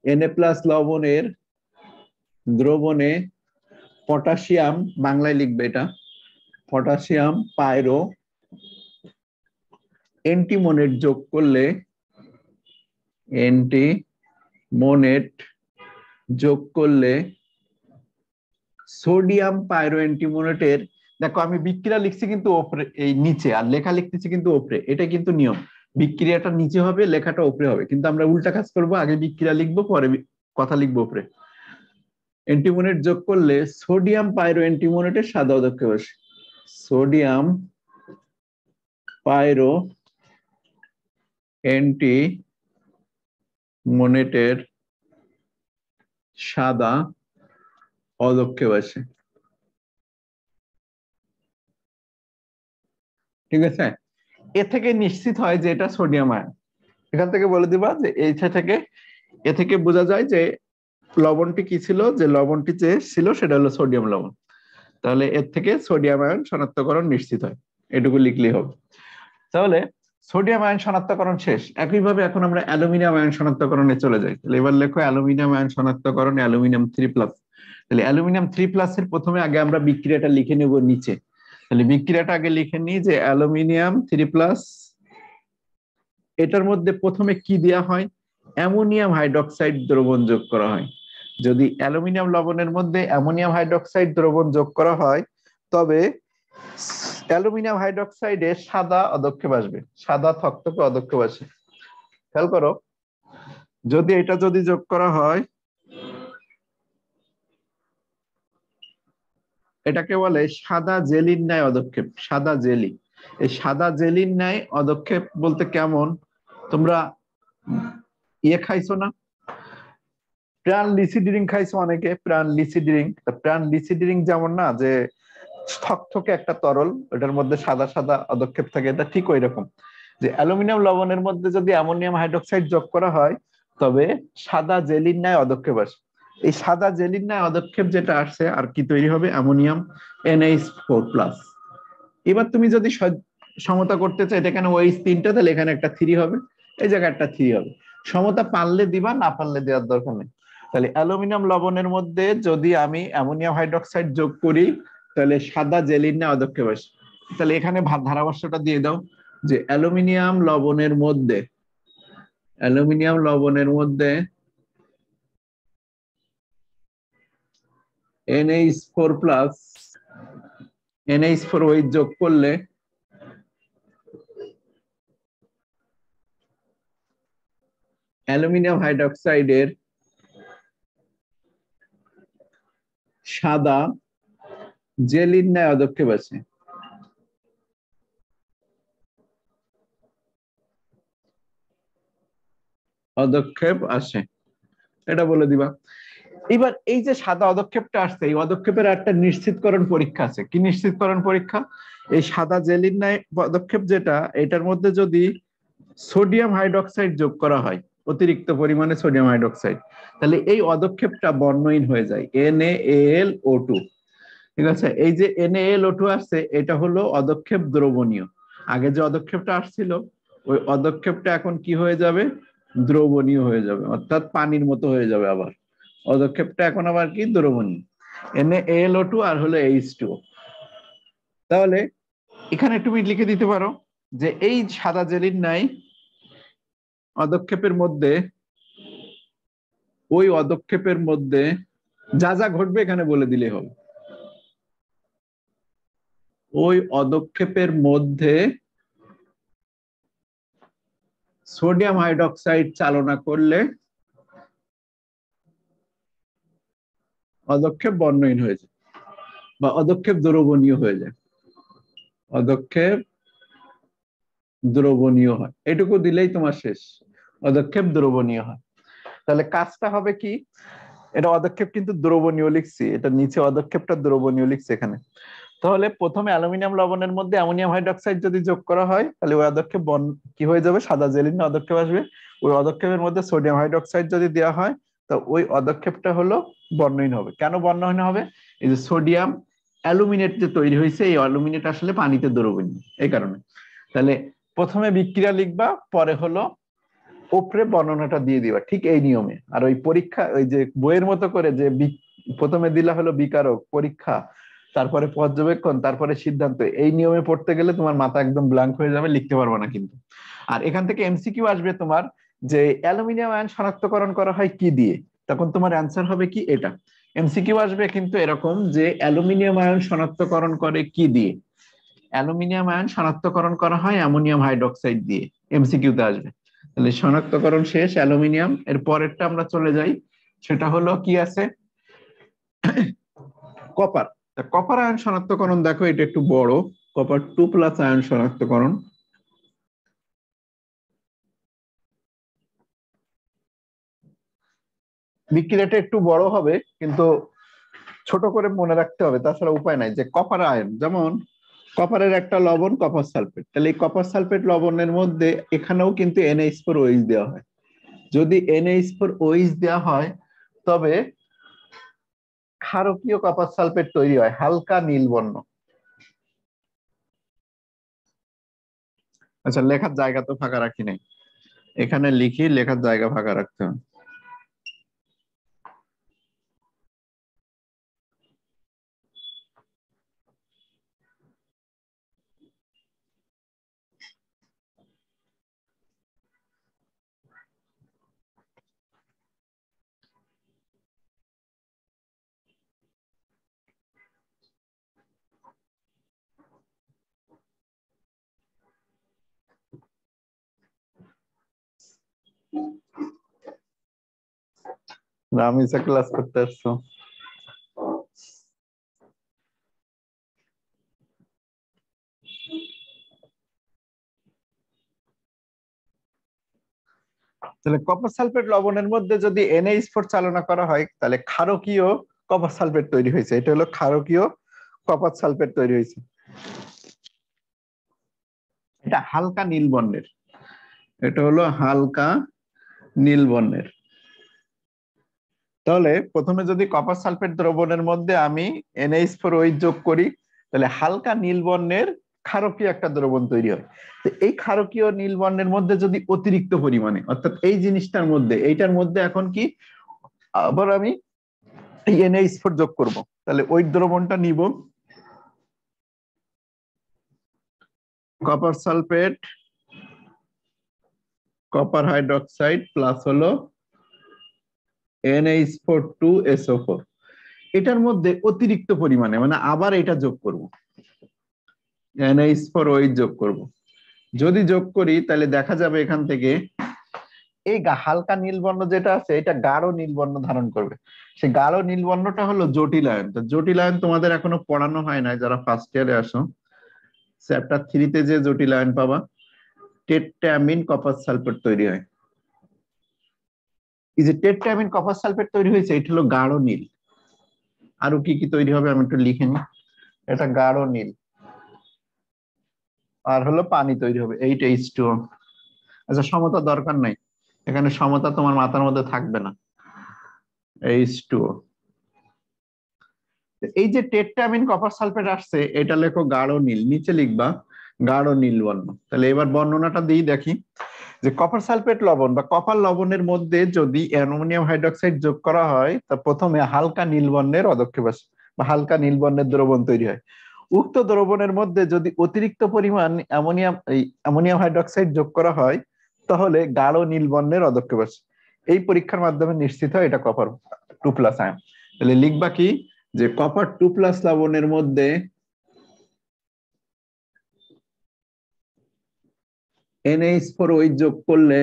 Na+ লবণের দ্রবণে পটাশিয়াম, বাংলায় লিখবে এটা, পটাশিয়াম পাইরো অ্যান্টিমোনেট যোগ করলে, অ্যান্টিমোনেট যোগ করলে সোডিয়াম পাইরো অ্যান্টিমোনেটের, দেখো আমি বিক্রিয়া লিখছি কিন্তু উপরে, এই নিচে, আর লেখা লিখতেছি কিন্তু উপরে, এটা কিন্তু নিয়ম। বিক্রিয়াটা নিচে হবে, লেখাটা উপরে হবে, কিন্তু আমরা উল্টা কাজ করব, আগে বিক্রিয়া লিখবো, পরে কথা লিখবো উপরে। অ্যান্টিমোনেট যোগ করলে সোডিয়াম পাইরো অ্যান্টিমোনেটের সাদা অদক্ষেপ আসে। সোডিয়াম পাইরো অ্যান্টিমোনেটের সাদা অদক্ষেপ আসে। ঠিক আছে, এ থেকে নিশ্চিত হয় যে এটা সোডিয়াম আয়ন। এখান থেকে বলে দিবা যে এইটা থেকে, এ থেকে বোঝা যায় যে লবণটি কি ছিল, যে লবণটি যে ছিল সেটা হলো সোডিয়াম লবণ। তাহলে এর থেকে সোডিয়াম আয়ন শনাক্তকরণ নিশ্চিত হয়, এটুকু লিখলেই হবে। তাহলে সোডিয়াম আয়ন শনাক্তকরণ শেষ। একইভাবে এখন আমরা অ্যালুমিনিয়াম আয়ন শনাক্তকরণে চলে যাই। তাহলে এবার লেখো অ্যালুমিনিয়াম আয়ন শনাক্তকরণ, অ্যালুমিনিয়াম 3+। তাহলে অ্যালুমিনিয়াম 3+ এর প্রথমে আগে আমরা বিক্রিয়াটা লিখে নেব নিচে। তাহলে বিক্রিয়াটা আগে লিখে নিই, যে অ্যালুমিনিয়াম 3+, এটার মধ্যে প্রথমে কি দেওয়া হয়, অ্যামোনিয়াম হাইড্রোক্সাইড দ্রবণ যোগ করা হয়। যদি অ্যালুমিনিয়াম লবণের মধ্যে অ্যামোনিয়াম হাইড্রোক্সাইড দ্রবণ যোগ করা হয়, তবে অ্যালুমিনিয়াম হাইড্রোক্সাইডে সাদা অদক্ষেপ আসবে, সাদা থকথকে অদক্ষেপ আসে। খেয়াল করো, যদি এটা যদি যোগ করা হয়, এটাকে বলে সাদা জেলির ন্যায় অদক্ষেপ। সাদা জেলি, এই সাদা জেলির ন্যায় অদক্ষেপ বলতে কেমন, তোমরা খাইছো না, প্রাণ লিসি ড্রিঙ্ক খাইছো অনেকে, প্রাণ লিসি ড্রিঙ্ক। প্রাণ লিসি ড্রিঙ্ক যেমন না, যে থকথকে একটা তরল, ওটার মধ্যে সাদা সাদা অদক্ষেপ থাকে, এটা ঠিক ওই রকম, যে অ্যালুমিনিয়াম লবণের মধ্যে যদি অ্যামোনিয়াম হাইড্রোক্সাইড যোগ করা হয়, তবে সাদা জেলির ন্যায় অদক্ষেপ আসে। এই সাদা জেলির ন্যায় অদক্ষেপ যেটা আসছে, আর কি তৈরি হবে, অ্যামোনিয়াম NH4+। এবার তুমি যদি সমতা করতে চাই, এটা এখানে OH 3টা, তাহলে এখানে একটা 3 হবে, এই জায়গায় একটা 3 হবে। সমতা পারলে দিবা, না পারলে দেওয়ার দরকার নেই। তাহলে অ্যালুমিনিয়াম লবণের মধ্যে যদি আমি অ্যামোনিয়াম হাইড্রোক্সাইড যোগ করি, তাহলে সাদা জেলির ন্যায় অদক্ষেপ আসে। তাহলে এখানে ধারাভাষ্যটা দিয়ে দাও, যে অ্যালুমিনিয়াম লবণের মধ্যে, অ্যালুমিনিয়াম লবণের মধ্যে NH4+, NH4OH যোগ করলে অ্যালুমিনিয়াম হাইড্রোক্সাইডের সাদা জেলির ন্যায় অদক্ষেপ আছে। অদক্ষেপ আসে, এটা বলে দিবা। এবার এই যে সাদা অদক্ষেপটা আসছে, এই অদক্ষেপের একটা নিশ্চিতকরণ পরীক্ষা আছে। কি নিশ্চিতকরণ পরীক্ষা? এই সাদা জেলির ন্যায় পদক্ষেপ যেটা, এটার মধ্যে যদি সোডিয়াম হাইড্রোক্সাইড যোগ করা হয়, অতিরিক্ত পরিমাণে সোডিয়াম হাইড্রোক্সাইড, তাহলে এই অদক্ষেপটা বর্ণহীন হয়ে যায়, NaAlO2। ঠিক আছে, এই যে NaAlO2 আসছে এটা হলো অদক্ষেপ দ্রবণীয়। আগে যে অদক্ষেপটা আসছিল ওই অদক্ষেপটা এখন কি হয়ে যাবে, দ্রবণীয় হয়ে যাবে, অর্থাৎ পানির মতো হয়ে যাবে। আবার অদক্ষেপটা এখন আবার কি, দ্রবণীয়। NaAlO2 আর হলো H2O। তাহলে এখানে তুমি লিখে দিতে পারো যে এই সাদা জেলির নাই অদক্ষেপের মধ্যে, ওই অদক্ষেপের মধ্যে যা যা ঘটবে এখানে বলে দিলে হবে। ওই অদক্ষেপের মধ্যে সোডিয়াম হাইড্রোক্সাইড চালনা করলে অদক্ষেপ বর্ণহীন হয়ে যায় বা অদক্ষেপ দ্রবণীয় হয়ে যায়, অদক্ষেপ দ্রবণীয় হয়। এটুকু দিলেই তোমার শেষ, অদক্ষেপ দ্রবণীয় হয়। তাহলে কাজটা হবে কি, এটা অদক্ষেপ কিন্তু দ্রবণীয় লিখছি, এটা নিচে অদক্ষেপটা দ্রবণীয় লিখছি এখানে। তাহলে প্রথমে অ্যালুমিনিয়াম লবণের মধ্যে অ্যামোনিয়াম হাইড্রোক্সাইড যদি যোগ করা হয় তাহলে ওই অদক্ষেপ কি হয়ে যাবে, সাদা জেলিন অদক্ষেপ আসবে। ওই অদক্ষেপের মধ্যে সোডিয়াম হাইড্রোক্সাইড যদি দেওয়া হয় তো ওই অদক্ষেপটা হলো বর্ণহীন হবে। কেন বর্ণহীন হবে, এই যে সোডিয়াম অ্যালুমিনেট যে তৈরি হয়েছে, এই অ্যালুমিনেট আসলে পানিতে দ্রবণীয়, এই কারণে। তাহলে প্রথমে বিক্রিয়া লিখবা, পরে হলো উপরে বর্ণনাটা দিয়ে দিবা, ঠিক এই নিয়মে। আর ওই পরীক্ষা, ওই যে বইয়ের মতো করে যে প্রথমে দিলা হলো বিকারক, পরীক্ষা, তারপরে পর্যবেক্ষণ, তারপরে সিদ্ধান্ত, এই নিয়মে পড়তে গেলে তোমার মাথা একদম ব্ল্যাঙ্ক হয়ে যাবে, লিখতে পারবে না কিন্তু। আর এখান থেকে MCQ আসবে তোমার, যে অ্যালুমিনিয়াম আয়ন শনাক্তকরণ করা হয় কি দিয়ে, তখন তোমার অ্যান্সার হবে কি এটা। MCQ আসবে কিন্তু এরকম যে অ্যালুমিনিয়াম আয়ন শনাক্তকরণ করে কি দিয়ে, অ্যালুমিনিয়াম আয়ন শনাক্তকরণ করা হয় অ্যামোনিয়াম হাইড্রোক্সাইড দিয়ে, MCQ তে আসবে। তাহলে শনাক্তকরণ শেষ অ্যালুমিনিয়াম, এর পরেরটা আমরা চলে যাই, সেটা হলো কি আছে, কপার। কপার আয়ন শনাক্তকরণ দেখো, এটা একটু বড়, Copper 2+ আয়ন শনাক্তকরণ। বিক্রিয়াটা একটু বড় হবে কিন্তু ছোট করে মনে রাখতে হবে, তাছাড়া উপায় নাই। যে কপার আয়ন, যেমন কপারের একটা লবণ কপার সালফেট, তাহলে এই কপার সালফেট লবণের মধ্যে এখানেও কিন্তু NH4OH দেওয়া হয়। যদি NH4OH দেওয়া হয় তবে ক্ষারকীয় কপার সালফেট তৈরি হয়, হালকা নীল বর্ণ। আচ্ছা, লেখার জায়গা তো ফাঁকা রাখি নাই, এখানে লিখি, লেখার জায়গা ফাঁকা রাখতে হবে। রামিসা ক্লাস করতে আসছো? তাহলে কপার সালফেট লবণের মধ্যে যদি NH4 চালনা করা হয় তাহলে ক্ষারকীয় কপার সালফেট তৈরি হয়েছে, এটা হলো ক্ষারকীয় কপার সালফেট তৈরি হয়েছে। এটা হালকা নীল বর্ণের, এটা হলো হালকা নীল বর্ণের। তাহলে প্রথমে যদি কপার সালফেট দ্রবণের মধ্যে আমি NH4OH যোগ করি তাহলে হালকা নীল বর্ণের ক্ষারকীয় একটা দ্রবণ তৈরি হয়। তো এই ক্ষারকীয় নীল বর্ণের মধ্যে যদি অতিরিক্ত পরিমাণে, অর্থাৎ এই জিনিসটার মধ্যে, এইটার মধ্যে এখন কি আবার আমি এই NH4 যোগ করব, তাহলে ওই দ্রবণটা নিব, copper sulphate, copper hydroxide plus হলো NH4 2SO4, এটার মধ্যে অতিরিক্ত পরিমাণে মানে আবার এটা যোগ করব, NH4OH যোগ করব। যদি যোগ করি তাহলে দেখা যাবে এখান থেকে এই হালকা নীল বর্ণ যেটা আছে এটা গাঢ় নীল বর্ণ ধারণ করবে। সেই গাঢ় নীল বর্ণটা হলো জটিলায়ন। তো জটিলায়ন তোমাদের এখনো পড়ানো হয় না, যারা ফার্স্ট ইয়ারে আসো, চ্যাপ্টার 3-তে যে জটিলায়ন পাবা, টেট্রামিন কপার সালফেট তৈরি হয়। এই যে টেট্রামিন কপার সালফেট তৈরি হয়েছে এটা হলো গাঢ় নীল। আরো কি কি তৈরি হবে আমি একটু লিখে নিই, এটা গাঢ় নীল, আর হলো পানি তৈরি হবে 8H2O। আচ্ছা সমতা দরকার নাই, এখানে সমতা তোমার মাথার মধ্যে থাকবে না। H2O, এই যে টেট্রামিন কপার সালফেট আসছে এটা লেখো গাঢ় নীল, নিচে লিখবা গাঢ় নীল বর্ণ। তাহলে এবার বর্ণনাটা দিই দেখি যে কপার সালফেট লবণ বা কপার লবণের মধ্যে যদি অ্যামোনিয়াম হাইড্রোক্সাইড যোগ করা হয় তা প্রথমে হালকা নীল বর্ণের অদক্ষেপ আসে বা হালকা নীল বর্ণের দ্রবণ তৈরি হয়। উক্ত দ্রবণের মধ্যে যদি অতিরিক্ত পরিমাণ অ্যামোনিয়াম হাইড্রোক্সাইড যোগ করা হয় তাহলে গাঢ় নীল বর্ণের অদক্ষেপ আসে। এই পরীক্ষার মাধ্যমে নিশ্চিত হয় এটা কপার 2+ আয়ন। তাহলে লিখবা কি যে কপার 2+ লবণের মধ্যে NH4OH যোগ করলে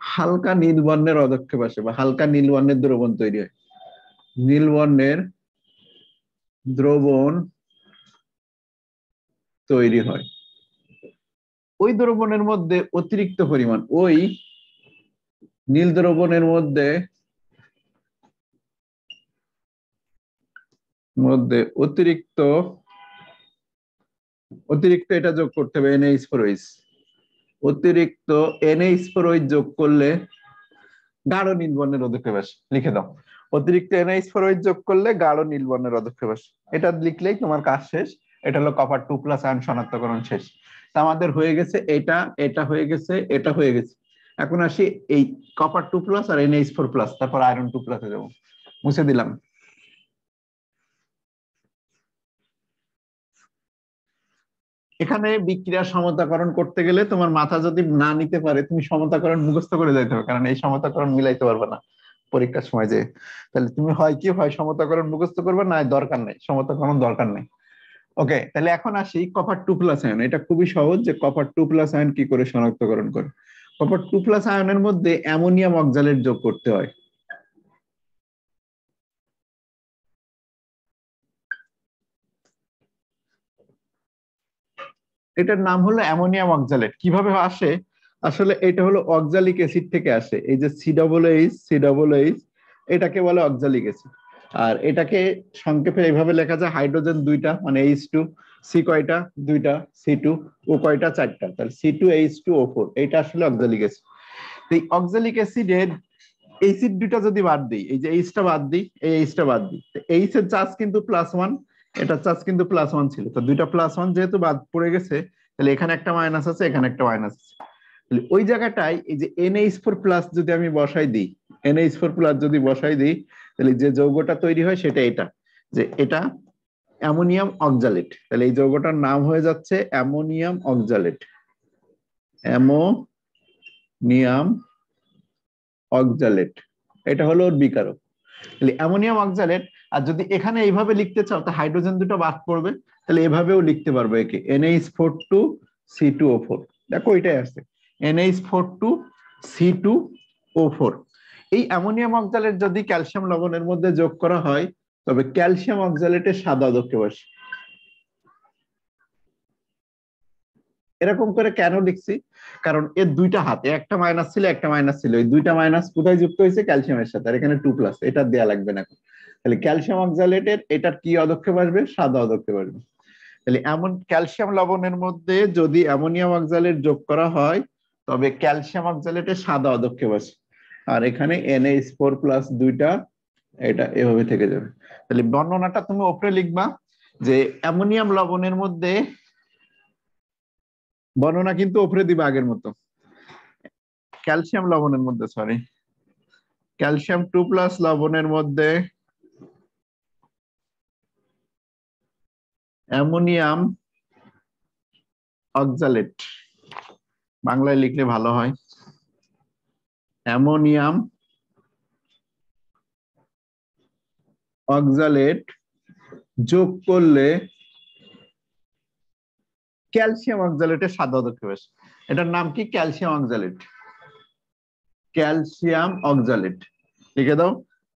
হালকা নীল বর্ণের অদক্ষেপ আসে বা হালকা নীল বর্ণের দ্রবণ তৈরি হয়। নীল বর্ণের দ্রবণ তৈরি হয়। ওই দ্রবণের মধ্যে অতিরিক্ত পরিমাণ ওই নীল দ্রবণের মধ্যে অতিরিক্ত এটা যোগ করতে হবে NH4OH। অতিরিক্ত NH4OH যোগ করলে গাঢ় নীল বর্ণের অদক্ষেপ আসে। লিখে দাও অতিরিক্ত NH4OH যোগ করলে গাঢ় নীল বর্ণের অদক্ষেপ আসে। এটা লিখলেই তোমার কাজ শেষ। এটা হলো কপার 2+ আয়ন শনাক্তকরণ শেষ। তা আমাদের হয়ে গেছে এটা হয়ে গেছে, এটা হয়ে গেছে। এখন আসি এই কপার 2+ আর NH4+, তারপর আয়রন 2+ এ যাবো। মুছে দিলাম। এখানে বিক্রিয়া সমতাকরণ করতে গেলে তোমার মাথা যদি না নিতে পারে তুমি সমতাকরণ মুখস্থ করে যাইতে হবে, কারণ এই সমতাকরণ মিলাইতে পারবে না পরীক্ষার সময় যে। তাহলে তুমি হয় সমতাকরণ মুখস্থ করবে, না দরকার নেই, সমতাকরণ দরকার নেই। ওকে, তাহলে এখন আসি কপার 2+ আয়ন। এটা খুবই সহজ যে কপার 2+ আয়ন কি করে শনাক্তকরণ করে। কপার 2+ আয়নের মধ্যে অ্যামোনিয়াম অক্সালেট যোগ করতে হয়। এটার নাম হলো অ্যামোনিয়াম অক্সালেট। কিভাবে আসে? আসলে এটা হলো অক্সালিক অ্যাসিড থেকে আসে। এই যে C+H এটাকে বলে অক্সালিক অ্যাসিড। আর এটাকে সংক্ষেপে এইভাবে লেখা যায় হাইড্রোজেন 2টা মানে H2, সি কয়টা 2টা, C2, ও কয়টা 4টা, তাহলে C2H2O4, এটা আসলে অক্সালিক অ্যাসিড। এই অক্সালিক অ্যাসিডের এইচের 2টা যদি বাদ দিই, এই যে এইচটা বাদ দিই, এই এইচটা বাদ দিই, এইচ এর চার্জ কিন্তু +1, এটা চার্জ কিন্তু +1 ছিল, তো 2টা +1 যেহেতু বাদ পড়ে গেছে তাহলে এখানে একটা মাইনাস আছে, এখানে একটা মাইনাস আছে। তাহলে ওই জায়গাটায় এই যে NH4+ যদি আমি বসাই দিই, NH4+ যদি বসাই দিই তাহলে যে যৌগটা তৈরি হয় সেটা এটা, যে এটা অ্যামোনিয়াম অক্সালেট। তাহলে এই যৌগটার নাম হয়ে যাচ্ছে অ্যামোনিয়াম অক্সালেট। অ্যামোনিয়াম অক্সালেট, এটা হলো ওর বিকারক। তাহলে অ্যামোনিয়াম অক্সালেট। আর যদি এখানে এইভাবে লিখতে চাও তো হাইড্রোজেন 2টা বাদ পড়বে, তাহলে এভাবেও লিখতে পারবো একে NH4 2 C2O4। দেখো এটাই আসছে NH4 2 C2O4। এই অ্যামোনিয়াম অক্সালেট যদি ক্যালসিয়াম লবণের মধ্যে যোগ করা হয় তবে ক্যালসিয়াম অক্সালেটের সাদা অদক্ষেপ আসে। এরকম করে কেন লিখছি? কারণ এর 2টা হাত, একটা মাইনাস ছিল একটা মাইনাস ছিল, এই 2টা মাইনাস কোথায় যুক্ত হয়েছে? ক্যালসিয়ামের সাথে। আর এখানে 2+, এটা দেয়া লাগবে না। তাহলে ক্যালসিয়াম অক্সালেটের এটার কি অদক্ষেপ আসবে? সাদা অদক্ষেপ আসবে। তাহলে এমন ক্যালসিয়াম লবণের মধ্যে যদি অ্যামোনিয়াম অক্সালেট যোগ করা হয় তবে ক্যালসিয়াম অক্সালেটের সাদা অদক্ষেপ আসে। আর এখানে NH4+ 2টা, এটা এভাবে থেকে যাবে। তাহলে বর্ণনাটা তুমি উপরে লিখবা যে অ্যামোনিয়াম লবণের মধ্যে, বর্ণনা কিন্তু উপরে দিবা আগের মতো, ক্যালসিয়াম লবণের মধ্যে, সরি, ক্যালসিয়াম 2+ লবণের মধ্যে অ্যামোনিয়াম অক্সালেট, বাংলায় লিখলে ভালো হয়, অ্যামোনিয়াম অক্সালেট যোগ করলে ক্যালসিয়াম অক্সালেটের সাদা অদক্ষেপ আসে। এটার নাম কি? Calcium oxalate. ক্যালসিয়াম অক্সালেট লিখে দাও,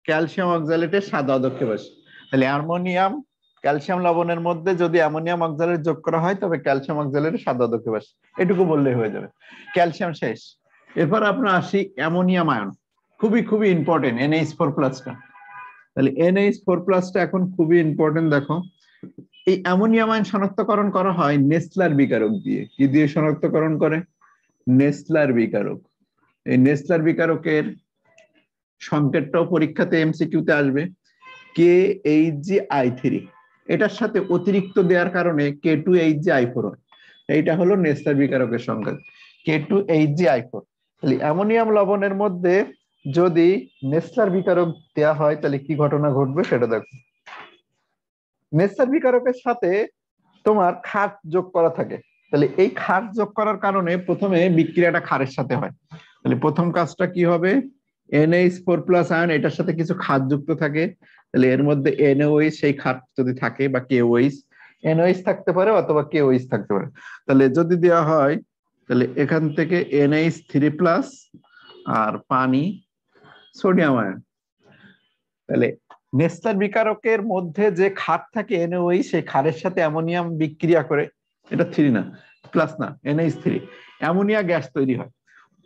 ক্যালসিয়াম অক্সালেটের সাদা অদক্ষেপ আসে। তাহলে অ্যামোনিয়াম ক্যালসিয়াম লবণের মধ্যে যদি অ্যামোনিয়াম অক্সালেট যোগ করা হয় তবে ক্যালসিয়াম অক্সালেটের সাদা অদক্ষেপ আসে। এটুকু বললেই হয়ে যাবে, ক্যালসিয়াম শেষ। এরপর আপনার আসি অ্যামোনিয়াম আয়ন, খুবই খুবই ইম্পর্টেন্ট NH4+টা। তাহলে NH4+টা এখন খুবই ইম্পর্টেন্ট। দেখো এই অ্যামোনিয়াম আয়ন শনাক্তকরণ করা হয় নেসলার বিকারক দিয়ে। কি দিয়ে শনাক্তকরণ করে? নেসলার বিকারক। এই নেসলার বিকারকের সংকেতটাও পরীক্ষাতে এমসিকিউতে আসবে, KHgI3। এটার সাথে অতিরিক্ত দেওয়ার কারণে K2HgI4 হয়। এইটা হলো নেসলার বিকারকের সংকেত, K2HgI4। তাহলে অ্যামোনিয়াম লবণের মধ্যে যদি নেসলার বিকারক দেওয়া হয় তাহলে কি ঘটনা ঘটবে সেটা দেখো। নেসলার বিকারকের সাথে তোমার ক্ষার যোগ করা থাকে, তাহলে এই ক্ষার যোগ করার কারণে প্রথমে বিক্রিয়াটা ক্ষারের সাথে হয়। তাহলে প্রথম কাজটা কি হবে, NH4+ আয়ন এটার সাথে কিছু ক্ষার যুক্ত থাকে, তাহলে এর মধ্যে NOH সেই ক্ষার যদি থাকে বা KOH, NOH থাকতে পারে অথবা KOH থাকতে পারে। তাহলে যদি দেওয়া হয় তাহলে এখান থেকে NH3+ আর পানি, সোডিয়াম আয়ন। তাহলে নেসলার বিকারকের মধ্যে যে ক্ষার থাকে NOH, সেই ক্ষারের সাথে অ্যামোনিয়াম বিক্রিয়া করে, এটা 3 না, প্লাস না, NH3, অ্যামোনিয়া গ্যাস তৈরি হয়।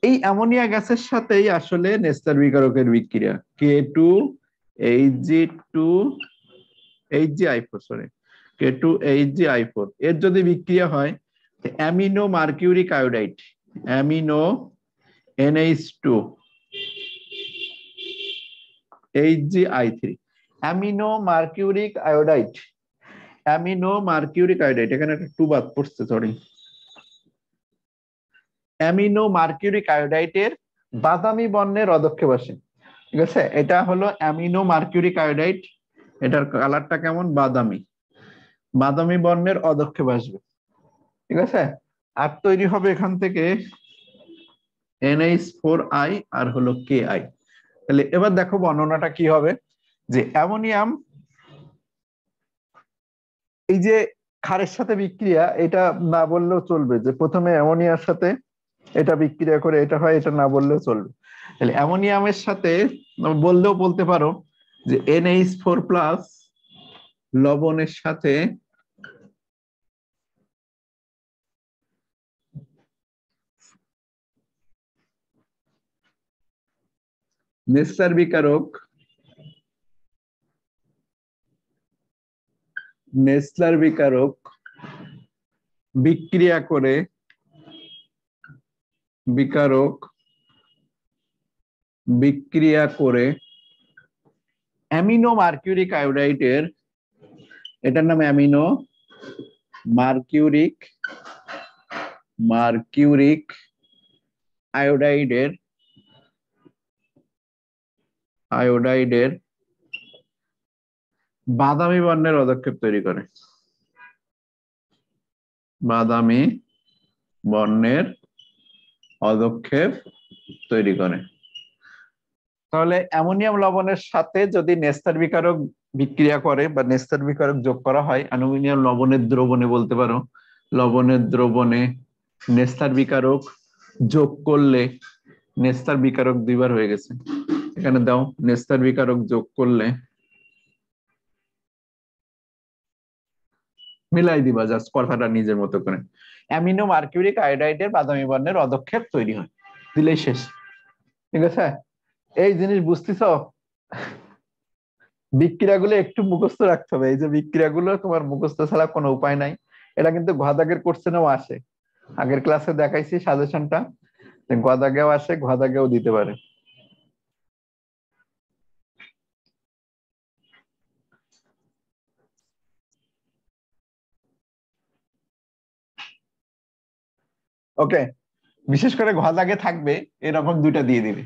এই অ্যামোনিয়া গ্যাসের সাথেই আসলে নেসলার বিকারকের বিক্রিয়া, K2Hg2HgI4, সরি, K2HgI4 এর যদি বিক্রিয়া হয় amino mercuric iodide, amino NH2 HgI3, amino mercuric iodide, amino mercuric iodide, এখানে একটা 2 বাদ পড়ছে, সরি। অ্যামিনো মার্কিউরিক আয়োডাইডের বাদামি বর্ণের অধক্ষেপ আসে, ঠিক আছে? এটা হলো অ্যামিনো মার্কিউরিক আয়োডাইড, এটার কালারটা কেমন, বাদামি, বাদামি বর্ণের অধক্ষেপ আসবে, ঠিক আছে? আর তৈরি হবে এখান থেকে NH4I আর হলো KI। তাহলে এবার দেখো বর্ণনাটা কি হবে, যে অ্যামোনিয়াম এই যে ক্ষারের সাথে বিক্রিয়া, এটা না বললেও চলবে, যে প্রথমে অ্যামোনিয়ার সাথে এটা বিক্রিয়া করে এটা হয়, এটা না বললেও চলবে। তাহলে অ্যামোনিয়ামের সাথে বললেও বলতে পারো যে NH4+ লবণের সাথে নেসলার বিকারক, নেসলার বিকারক বিক্রিয়া করে, বিকারক বিক্রিয়া করে অ্যামিনো মার্কিউরিক আয়োডাইডের, এটার নাম অ্যামিনো মার্কিউরিক, মার্কিউরিক আয়োডাইডের, আয়োডাইডের বাদামি বর্ণের পদক্ষেপ তৈরি করে, বাদামি বর্ণের পদক্ষেপ তৈরি করে। তাহলে অ্যামোনিয়াম লবণের সাথে যদি নেসলার বিকারক বিক্রিয়া করে বা নেসলার বিকারক যোগ করা হয়, অ্যালুমিনিয়াম লবণের দ্রবণে বলতে পারো, লবণের দ্রবণে নেসলার বিকারক যোগ করলে, নেসলার বিকারক দুইবার হয়ে গেছে, এখানে দাও, নেসলার বিকারক যোগ করলে মিলাই দিবা জাস্ট কথাটা নিজের মতো করে, অ্যামিনো মার্কিউরিক আয়োডাইডের বাদামি বর্ণের পদক্ষেপ তৈরি হয়, দিলেই শেষ, ঠিক আছে? এই জিনিস বুঝতেছো? বিক্রিয়াগুলো একটু মুখস্থ রাখতে হবে, এই যে বিক্রিয়াগুলো তোমার মুখস্থ ছাড়া কোনো উপায় নাই। এটা কিন্তু ঘদাগের কোশ্চেনেও আসে, আগের ক্লাসে দেখাইছি সাজেশনটা, ঘদাগেও আসে, ঘদাগেও দিতে পারে। ওকে, বিশেষ করে ঘদাগে থাকবে এরকম দুইটা দিয়ে দিবে।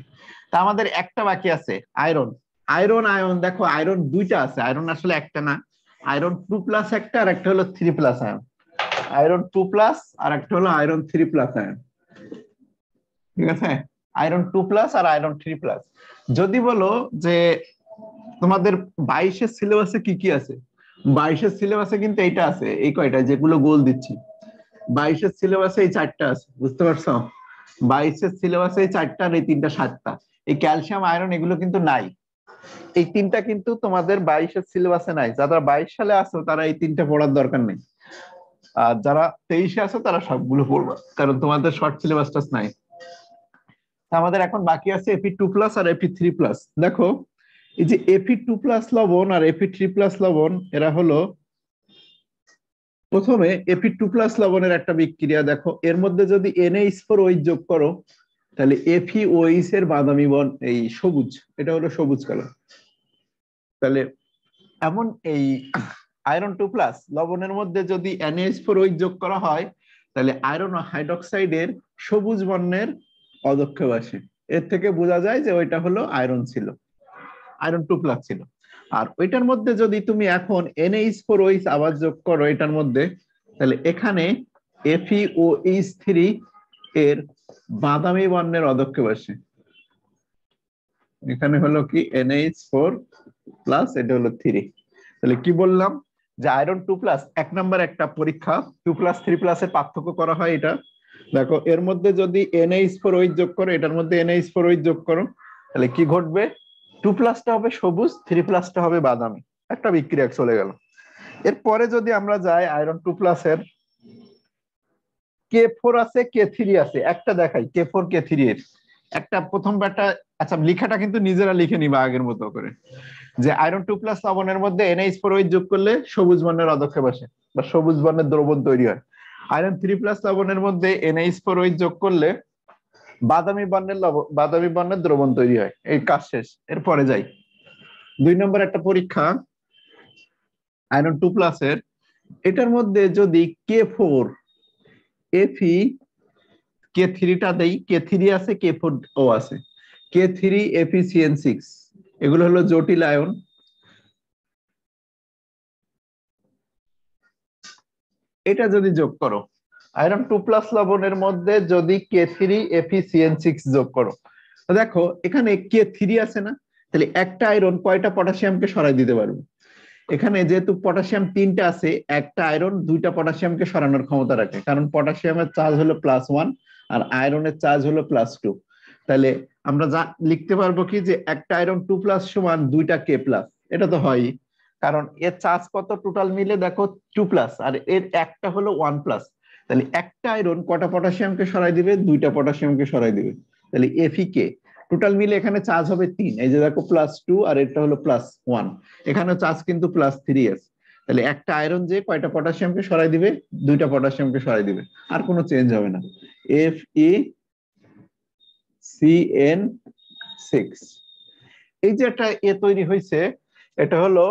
তা আমাদের একটা বাকি আছে, আয়রন। আয়রন আয়ন, দেখো আয়রন দুইটা আছে, আয়রন আসলে একটা না, আয়রন 2+ একটা, আর একটা হলো 3+ আয়ন। আয়রন 2+ আর একটা হলো আয়রন 3+ আয়ন, ঠিক আছে? আয়রন 2+ আর আয়রন 3+। যদি বলো যে তোমাদের 22-এর সিলেবাসে কি কি আছে, 22-এর সিলেবাসে কিন্তু এইটা আছে, এই কয়টা যেগুলো গোল দিচ্ছি, 22-এর সিলেবাসে এই 4টা আছে, বুঝতে পারছো? 22-এর সিলেবাসে এই 4টা, আর এই 3টা 7টা। এই ক্যালসিয়াম আয়রন এগুলো কিন্তু নাই, এই 3টা কিন্তু তোমাদের 22-এর সিলেবাসে নাই। যারা 22 সালে আসো তারা এই 3টা পড়ার দরকার নেই, আর যারা 23-এ আসো তারা সবগুলো পড়বা, কারণ তোমাদের শর্ট সিলেবাসটা নাই। আমাদের এখন বাকি আছে Fe2+ আর Fe3+। দেখো এই যে Fe2+ লবণ আর Fe3+ লবণ, এরা হলো প্রথমে Fe2+ লবণের একটা বিক্রিয়া দেখো, এর মধ্যে যদি NH4OH যোগ করো তাহলে FeOH এর বাদামি বর্ণ এই সবুজ, এটা হলো সবুজ কালার। তাহলে এমন এই আয়রন 2+ লবণের মধ্যে যদি NH4OH যোগ করা হয় তাহলে আয়রন হাইড্রোক্সাইডের সবুজ বর্ণের অদক্ষেপ আসে। এর থেকে বোঝা যায় যে ওইটা হলো আয়রন ছিল, আয়রন 2+ ছিল। আর ওইটার মধ্যে যদি তুমি এখন NH4OH আবার যোগ করো এটার মধ্যে, তাহলে এখানে FeOH3 এর বাদামি বর্ণের অদক্ষেপ আসে। এখানে হলো কি NH4+, এটা হলো 3। তাহলে কি বললাম যে আয়রন 2+, 1 নম্বর একটা পরীক্ষা 2+, 3+ এর পার্থক্য করা হয়। এটা দেখো, এর মধ্যে যদি NH4OH যোগ করো, এটার মধ্যে NH4OH যোগ করো, তাহলে কি ঘটবে? 2+টা হবে সবুজ, 3+টা হবে বাদামি, একটা বিক্রিয়া চলে গেল। এরপরে যদি আমরা যাই আয়রন 2+ এর K4 আছে, K3 আছে, একটা দেখাই K4 K3 এর একটা প্রথম ব্যাটা। আচ্ছা, লেখাটা কিন্তু নিজেরা লিখে নিবা আগের মতো করে, যে আয়রন 2+ লবণের মধ্যে NH4OH যোগ করলে সবুজ বর্ণের অদক্ষেপ আসে বা সবুজ বর্ণের দ্রবণ তৈরি হয়। আয়রন 3+ লবণের মধ্যে NH4OH যোগ করলে বাদামি বর্ণের দ্রবণ তৈরি হয়। এই কাজ শেষ। এরপরে যাই 2 নম্বর একটা পরীক্ষা আয়রন 2+ এর, এটার মধ্যে যদি K4 Fe K3টা দেই, K3 আছে, K4O আছে, K3 FeCN6, এগুলো হলো জটিল আয়ন। এটা যদি যোগ করো আয়রন 2+ লবণের মধ্যে যদি K3 FeCN6 যোগ করো, তো দেখো এখানে K3 আছে না, তাহলে একটা আয়রন কয়টা পটাশিয়ামকে সরাই দিতে পারবে? এখানে যেহেতু পটাশিয়াম 3টা আছে, একটা আয়রন 2টা পটাশিয়ামকে সরানোর ক্ষমতা রাখে, কারণ পটাশিয়ামের চার্জ হলো +1 আর আয়রনের চার্জ হলো +2। তাহলে আমরা যা লিখতে পারবো কি, যে একটা আয়রন 2+ সমান 2টা K+, এটা তো হয়, কারণ এর চার্জ কত টোটাল মিলে দেখো 2+, আর এর একটা হলো 1+। তাহলে একটা আয়রন কটা পটাশিয়ামকে সরাই দিবে? 2টা পটাশিয়ামকে সরাই দিবে। তাহলে FeK টোটাল মিলে এখানে চার্জ হবে 3, এই যে দেখো +2 আর এটা হলো +1, এখানে চার্জ কিন্তু +3 আছে। তাহলে একটা আয়রন যে কয়টা পটাশিয়ামকে সরাই দিবে? 2টা পটাশিয়ামকে সরাই দিবে, আর কোনো চেঞ্জ হবে না। FeCN6, এই যে একটা তৈরি হয়েছে, এটা হলো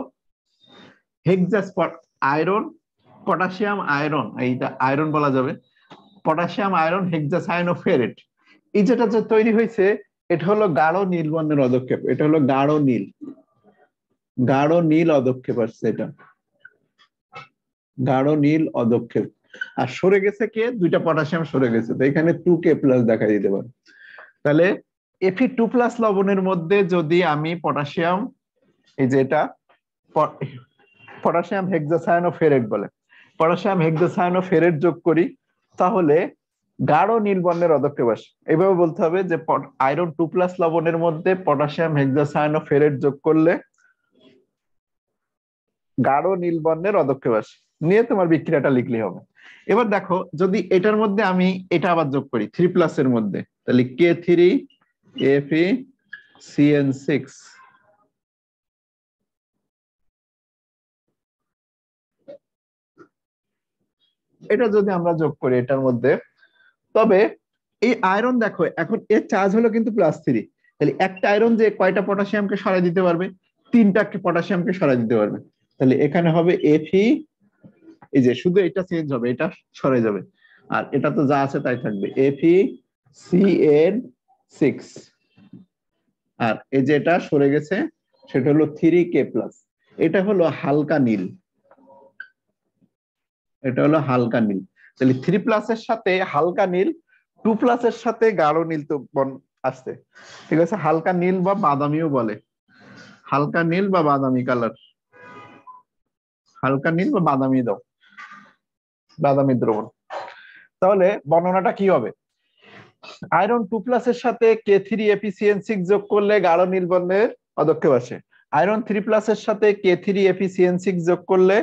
হেক্সাস আয়রন পটাশিয়াম আয়রন, এইটা আয়রন বলা যাবে, পটাশিয়াম আয়রন হেক্সাসায়ানোফেরেট। এই যেটা যে তৈরি হয়েছে, এটা হলো গাঢ় নীল বর্ণের অদক্ষেপ। এটা হলো গাঢ় নীল অদক্ষেপ আসছে, এটা গাঢ় নীল অদক্ষেপ। আর সরে গেছে কে? 2টা পটাশিয়াম সরে গেছে, তো এখানে 2K+ দেখা দিতে পারে। তাহলে Fe2+ লবণের মধ্যে যদি আমি পটাশিয়াম, এই যে এটা পটাশিয়াম হেক্সাসায়ানোফেরেট বলে, পটাশিয়াম হেক্সাসায়ানোফেরেট যোগ করি, তাহলে গাঢ় নীল বর্ণের অদক্ষেপ আসে। এইভাবে বলতে হবে যে আয়রন 2+ লবণের মধ্যে পটাশিয়াম হেক্সাসায়ানোফেরেট যোগ করলে গাঢ় নীল বর্ণের অদক্ষেপ আসে, নিয়ে তোমার বিক্রিয়াটা লিখলেই হবে। এবার দেখো, যদি এটার মধ্যে আমি এটা আবার যোগ করি 3+ এর মধ্যে, তাহলে K3 FeCN6, এটা যদি আমরা যোগ করি এটার মধ্যে, তবে এই আয়রন দেখো এখন এর চার্জ হলো কিন্তু +3, তাহলে একটা আয়রন যে কয়টা পটাশিয়ামকে সরাই দিতে পারবে? 3টা পটাশিয়ামকে সরাই দিতে পারবে। তাহলে এখানে হবে Fe, এই যে শুধু এটা চেঞ্জ হবে, এটা সরে যাবে, আর এটা তো যা আছে তাই থাকবে, FeCN6। আর এই যে এটা সরে গেছে, সেটা হলো 3K+। এটা হলো হালকা নীল, এটা হলো হালকা নীল। তাহলে 3+ এর সাথে হালকা নীল, 2+ এর সাথে গাঢ় নীল তো আসছে, ঠিক আছে। হালকা নীল বা বাদামিও বলে, হালকা নীল বা বাদামি কালার, হালকা নীল বা বাদামি দাও, বাদামি দ্রবণ। তাহলে বর্ণনাটা কি হবে? আয়রন 2+ এর সাথে K3 FeCN6 যোগ করলে গাঢ় নীল বর্ণের অদক্ষেপ আসে। আয়রন 3+ এর সাথে K3 FeCN6 যোগ করলে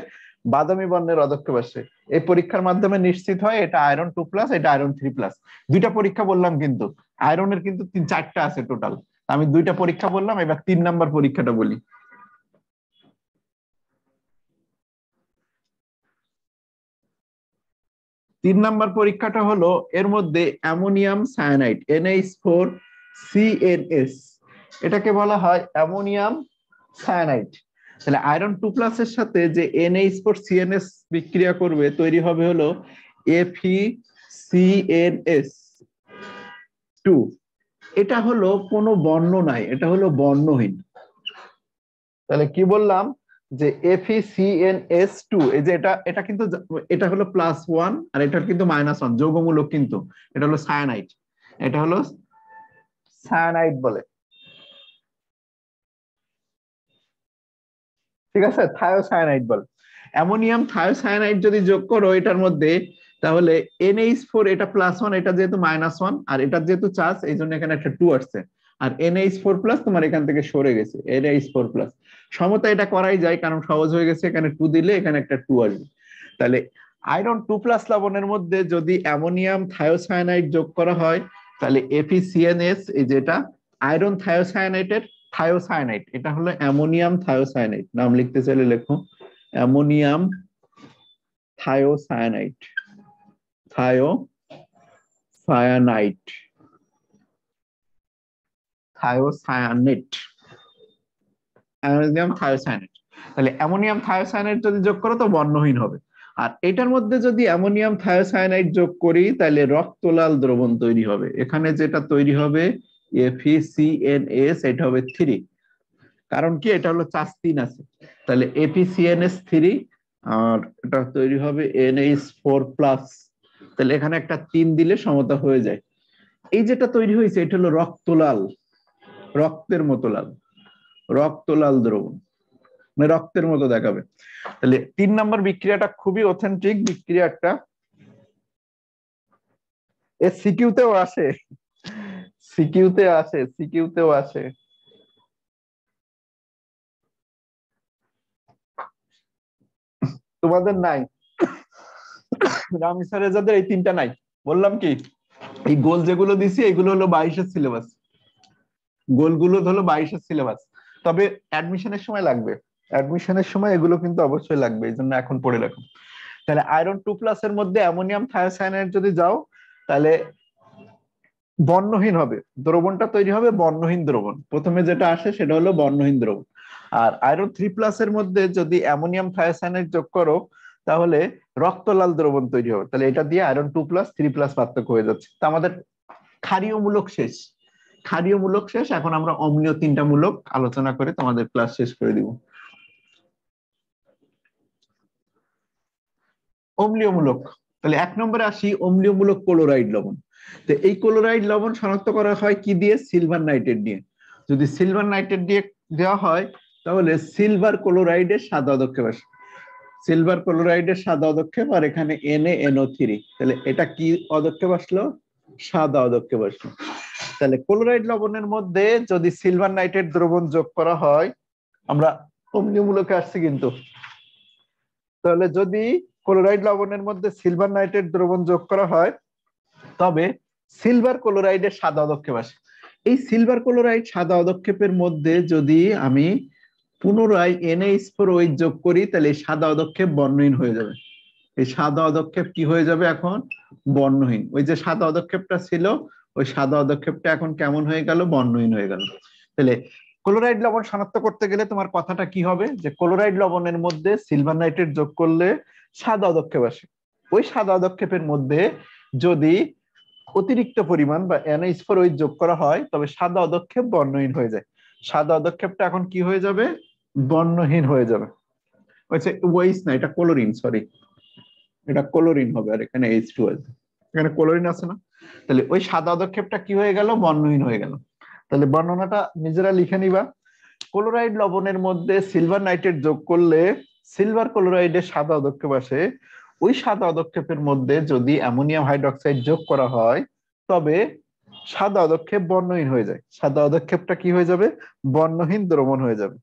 বাদামি বর্ণের অদক্ষেপ আসে। এই পরীক্ষার মাধ্যমে নিশ্চিত হয় এটা আয়রন 2+, এটা আয়রন 3+। 2টা পরীক্ষা বললাম, কিন্তু আয়রনের কিন্তু 4টা আছে টোটাল, আমি 2টা পরীক্ষা বললাম। এবার 3 নম্বর পরীক্ষাটা বলি। 3 নাম্বার পরীক্ষাটা হলো এর মধ্যে অ্যামোনিয়াম সায়ানাইড NH4CnS, এটাকে বলা হয় অ্যামোনিয়াম সায়ানাইড। তাহলে আয়রন 2+ এর সাথে যে NH4CnS বিক্রিয়া করবে তৈরি হবে হলো FeCnS2। এটা হলো কোনো বর্ণ নাই, এটা হলো বর্ণহীন। তাহলে কি বললাম যে FeCnS2, এই যে এটা কিন্তু এটা হলো +1 আর এটা কিন্তু -1 যৌগমূলক, কিন্তু এটা হলো সায়ানাইড, এটা হলো সায়ানাইড বলে, ঠিক আছে, থায়োসায়ানাইড বলে। অ্যামোনিয়াম থায়োসায়ানাইড যদি যোগ করো এটার মধ্যে, তাহলে NH4, এটা +1, এটা যেহেতু -1 আর এটা যেহেতু চার্জ এই জন্য এখানে একটা 2 আসছে, আর NH4+ তোমার এখান থেকে সরে গেছে, NH4+। সমতা এটা করাই যায় কারণ সহজ হয়ে গেছে, এখানে 2 দিলে এখানে একটা 2 আসবে। তাহলে আয়রন 2+ লবণের মধ্যে যদি অ্যামোনিয়াম থায়োসায়ানাইড যোগ করা হয় তাহলে FeCnS, এই যেটা আয়রন থায়োসায়ানাইডের থায়োসায়ানাইড, এটা হলো অ্যামোনিয়াম থায়োসায়ানাইড। নাম লিখতে চাইলে লেখো অ্যামোনিয়াম থায়োসায়ানাইড, থায়োসায়ানাইড, থায়োসায়ানেট, অ্যামোনিয়াম থায়োসায়ানাইড। তাহলে অ্যামোনিয়াম থায়োসায়ানাইড যদি যোগ করো তো বর্ণহীন হবে। আর এটার মধ্যে যদি অ্যামোনিয়াম থায়োসায়ানাইড যোগ করি তাহলে রক্তলাল দ্রবণ তৈরি হবে। এখানে যেটা তৈরি হবে FeCnS, এটা হবে 3, কারণ কি এটা হলো চার্জ 3 আছে, তাহলে FeCnS3, আর এটা তৈরি হবে NH4+, তাহলে এখানে একটা 3 দিলে সমতা হয়ে যায়। এই যেটা তৈরি হয়েছে এটা হলো রক্তলাল, রক্তের মতো লাল, রক্তলাল দ্রবণ, মানে রক্তের মতো দেখাবে। তাহলে 3 নাম্বার বিক্রিয়াটা খুবই অথেন্টিক বিক্রিয়া একটা, এ সিকিউতেও আসে, সিকিউতেও আসে। তোমাদের নাই, রামি স্যারের যাদের এই 3টা নাই। বললাম কি এই গোল যেগুলো দিছি এগুলো হলো 22-এর সিলেবাস, গোলগুলো হলো 22-এর সিলেবাস, তবে অ্যাডমিশনের সময় লাগবে, অ্যাডমিশনের সময় এগুলো কিন্তু অবশ্যই লাগবে, এই জন্য এখন পড়ে রাখো। তাহলে আয়রন 2+ এর মধ্যে অ্যামোনিয়াম থায়োসায়ানাইড যদি যাও তাহলে বর্ণহীন হবে, দ্রবণটা তৈরি হবে বর্ণহীন দ্রবণ, প্রথমে যেটা আসে সেটা হলো বর্ণহীন দ্রবণ। আর আয়রন 3+ এর মধ্যে যদি অ্যামোনিয়াম থায়োসায়ানাইড যোগ করো তাহলে রক্তলাল দ্রবণ তৈরি হবে। তাহলে এটা দিয়ে আয়রন 2+, 3+ পার্থক্য হয়ে যাচ্ছে। তা আমাদের ক্ষারীয়মূলক শেষ, ক্ষারীয়মূলক শেষ। এখন আমরা অম্লীয় 3টা মূলক আলোচনা করে তোমাদের ক্লাস শেষ করে দিব। অম্লীয়মূলক, তাহলে 1 নম্বরে আসি, অম্লীয়মূলক ক্লোরাইড লবণ। তো এই ক্লোরাইড লবণ শনাক্ত করা হয় কি দিয়ে? সিলভার নাইট্রেট দিয়ে। যদি সিলভার নাইট্রেট দিয়ে দেওয়া হয় তাহলে সিলভার ক্লোরাইডের সাদা অদক্ষেপ আসে, সিলভার ক্লোরাইডের সাদা অদক্ষেপ, আর এখানে NaNO3, তাহলে এটা কি অদক্ষেপ আসলো? সাদা অদক্ষেপ আসলো। তাহলে ক্লোরাইড লবণের মধ্যে যদি সিলভার নাইট্রেট দ্রবণ যোগ করা হয়, আমরা অম্লীয়মূলকে আসছি কিন্তু, তাহলে যদি ক্লোরাইড লবণের মধ্যে সিলভার নাইট্রেট দ্রবণ যোগ করা হয় তবে সিলভার ক্লোরাইডের সাদা অদক্ষেপ আসে। এই সিলভার ক্লোরাইড সাদা অদক্ষেপের মধ্যে যদি আমি পুনরায় NH4OH যোগ করি তাহলে এই সাদা অদক্ষেপ বর্ণহীন হয়ে যাবে। এই সাদা অদক্ষেপ কি হয়ে যাবে এখন? বর্ণহীন। ওই যে সাদা অদক্ষেপটা ছিল ওই সাদা অদক্ষেপটা এখন কেমন হয়ে গেল? বর্ণহীন হয়ে গেল। তাহলে ক্লোরাইড লবণ শনাক্ত করতে গেলে তোমার কথাটা কি হবে? যে ক্লোরাইড লবণের মধ্যে সিলভার নাইট্রেট যোগ করলে সাদা অদক্ষেপ আসে, ওই সাদা অদক্ষেপের মধ্যে যদি অতিরিক্ত পরিমাণ বা NH4OH যোগ করা হয় তবে সাদা অদক্ষেপ বর্ণহীন হয়ে যায়। সাদা অদক্ষেপটা এখন কি হয়ে যাবে? বর্ণহীন হয়ে যাবে। ওইস না, এটা ক্লোরিন, সরি, এটা ক্লোরিন হবে, আর এখানে H2 আছে, এখানে ক্লোরিন আছে না। তাহলে ওই সাদা অদক্ষেপটা কি হয়ে গেল? বর্ণহীন হয়ে গেল। তাহলে বর্ণনাটা নিজেরা লিখে নিবা। ক্লোরাইড লবণের মধ্যে সিলভার নাইট্রেট যোগ করলে সিলভার ক্লোরাইডের সাদা অদক্ষেপ আসে, ওই সাদা অদক্ষেপের মধ্যে যদি অ্যামোনিয়াম হাইড্রোক্সাইড যোগ করা হয় তবে সাদা অদক্ষেপ বর্ণহীন হয়ে যায়। সাদা অদক্ষেপটা কি হয়ে যাবে? বর্ণহীন দ্রবণ হয়ে যাবে।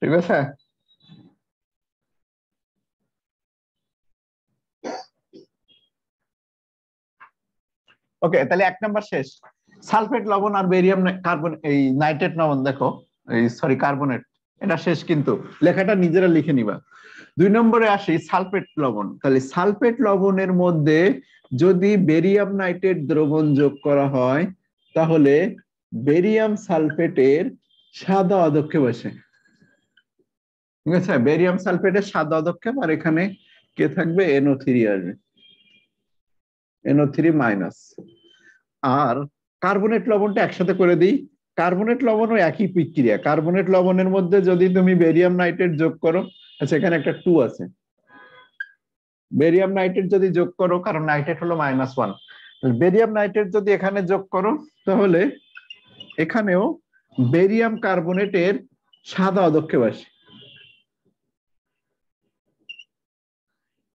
ঠিক আছে? ওকে, তাহলে 1 নাম্বার শেষ। সালফেট লবণ আর বেরিয়াম কার্বন, এই নাইট্রেট লবণ দেখো, এই সরি কার্বনেট, এটা শেষ, কিন্তু লেখাটা নিজেরা লিখে নিবা। 2 নম্বরে আসি সালফেট লবণ। তাহলে সালফেট লবণের মধ্যে যদি বেরিয়াম নাইট্রেট দ্রবণ যোগ করা হয় তাহলে বেরিয়াম সালফেটের সাদা অধক্ষেপ আসে। ঠিক আছে, বেরিয়াম সালফেটের সাদা অধক্ষেপ, আর এখানে কে থাকবে? NO3 আসবে, NO3 মাইনাস। আর কার্বনেট লবণটা একসাথে করে দিই। কার্বনেট লবণও একই প্রক্রিয়া। কার্বনেট লবণের মধ্যে যদি তুমি বেরিয়াম নাইট্রেট যোগ করো, আচ্ছা এখানে একটা 2 আছে, বেরিয়াম নাইট্রেট যদি যোগ করো, কারণ নাইট্রেট হলো -1, বেরিয়াম নাইট্রেট যদি এখানে যোগ করো তাহলে এখানেও বেরিয়াম কার্বনেটের সাদা অধক্ষেপ আসে।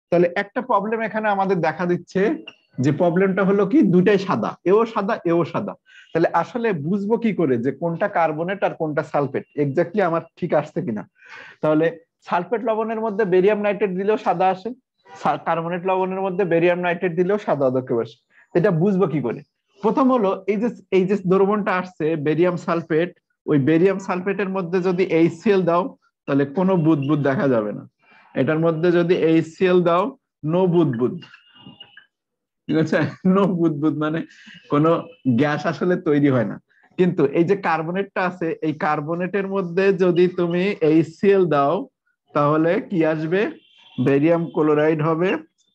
তাহলে একটা প্রবলেম এখানে আমাদের দেখা দিচ্ছে, যে প্রবলেমটা হলো কি দুটাই সাদা, এও সাদা এও সাদা। তাহলে আসলে বুঝবো কি করে যে কোনটা কার্বনেট আর কোনটা সালফেট, এক্স্যাক্টলি আমার ঠিক আসছে কিনা? তাহলে সালফেট লবণের মধ্যে বেরিয়াম নাইট্রেট দিলেও সাদা আসে, কার্বনেট লবণের মধ্যে বেরিয়াম নাইট্রেট দিলেও সাদা অধক্ষেপ আসে। এটা বুঝবো কি করে? প্রথম হলো এই যে দ্রবণটা আসছে বেরিয়াম সালফেট, ওই বেরিয়াম সালফেটের মধ্যে যদি HCl দাও তাহলে কোনো বুদবুদ দেখা যাবে না। এটার মধ্যে যদি HCl দাও, নো বুদবুদ। ঠিক আছে, নো বুদবুদ মানে কোনো গ্যাস আসলে তৈরি হয় না। কিন্তু এই যে কার্বনেটটা আছে, এই কার্বনেটের মধ্যে যদি তুমি HCl দাও তাহলে কি আসবে? বেরিয়াম ক্লোরাইড হবে,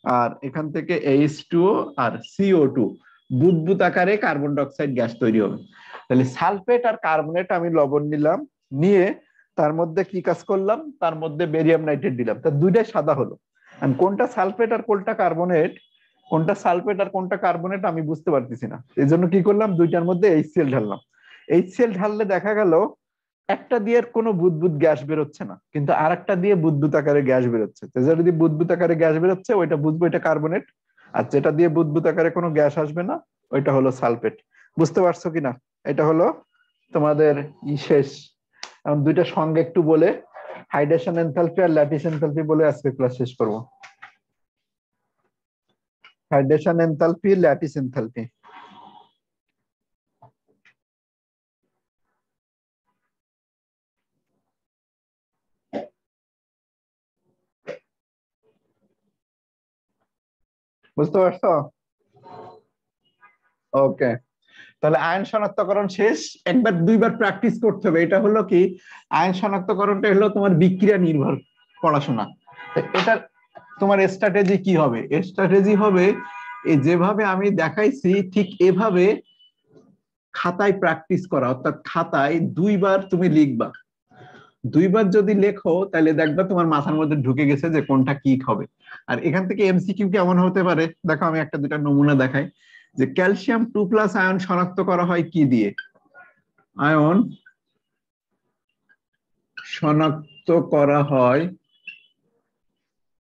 আর এখান থেকে H2O আর CO2 বুদবুদ আকারে কার্বন ডাই অক্সাইড গ্যাস তৈরি হবে। তাহলে সালফেট আর কার্বনেট আমি লবণ নিলাম, নিয়ে তার মধ্যে কি কাজ করলাম? তার মধ্যে বেরিয়াম নাইট্রেট দিলাম, তার দুইটাই সাদা হলো। আর কোনটা সালফেট আর কোনটা কার্বনেট, কোনটা সালফেট আর কোনটা কার্বনেট আমি বুঝতে পারতেছি না। এই জন্য কি করলাম? দুইটার মধ্যে HCl ঢাললাম। HCl ঢাললে দেখা গেল একটা দিয়ে কোনো বুদবুদ গ্যাস বেরোচ্ছে না, কিন্তু আর একটা দিয়ে বুদবুদ আকারে গ্যাস বেরোচ্ছে। যদি বুদবুদ আকারে গ্যাস বেরোচ্ছে ওইটা বুঝবো এটা কার্বনেট, আর যেটা দিয়ে বুদবুদ আকারে কোনো গ্যাস আসবে না ওইটা হলো সালফেট। বুঝতে পারছো কিনা? এটা হলো তোমাদের শেষ। এখন দুইটা সঙ্গে একটু বলে হাইড্রেশন এনথালপি আর ল্যাটিস এনথালপি বলে আজকে ক্লাস শেষ করবো। Hydration enthalpy, lattice enthalpy. বুঝতে পারছো? ওকে, তাহলে আয়ন শনাক্তকরণ শেষ। একবার দুইবার প্র্যাকটিস করতে হবে। এটা হলো কি, আয়ন শনাক্তকরণটা হলো তোমার বিক্রিয়া নির্ভর পড়াশোনা। এটা তোমার স্ট্র্যাটেজি কি হবে? স্ট্র্যাটেজি হবে এই যেভাবে আমি দেখাইছি ঠিক এভাবে খাতায় প্র্যাকটিস করা, অর্থাৎ খাতায় দুইবার তুমি লিখবা। দুইবার যদি লেখো তাহলে দেখবা তোমার মাথার মধ্যে ঢুকে গেছে যে কোনটা কি হবে। আর এখান থেকে MCQ কেমন হতে পারে দেখো, আমি একটা দুটা নমুনা দেখাই। যে ক্যালসিয়াম 2+ আয়ন শনাক্ত করা হয় কি দিয়ে? আয়ন শনাক্ত করা হয়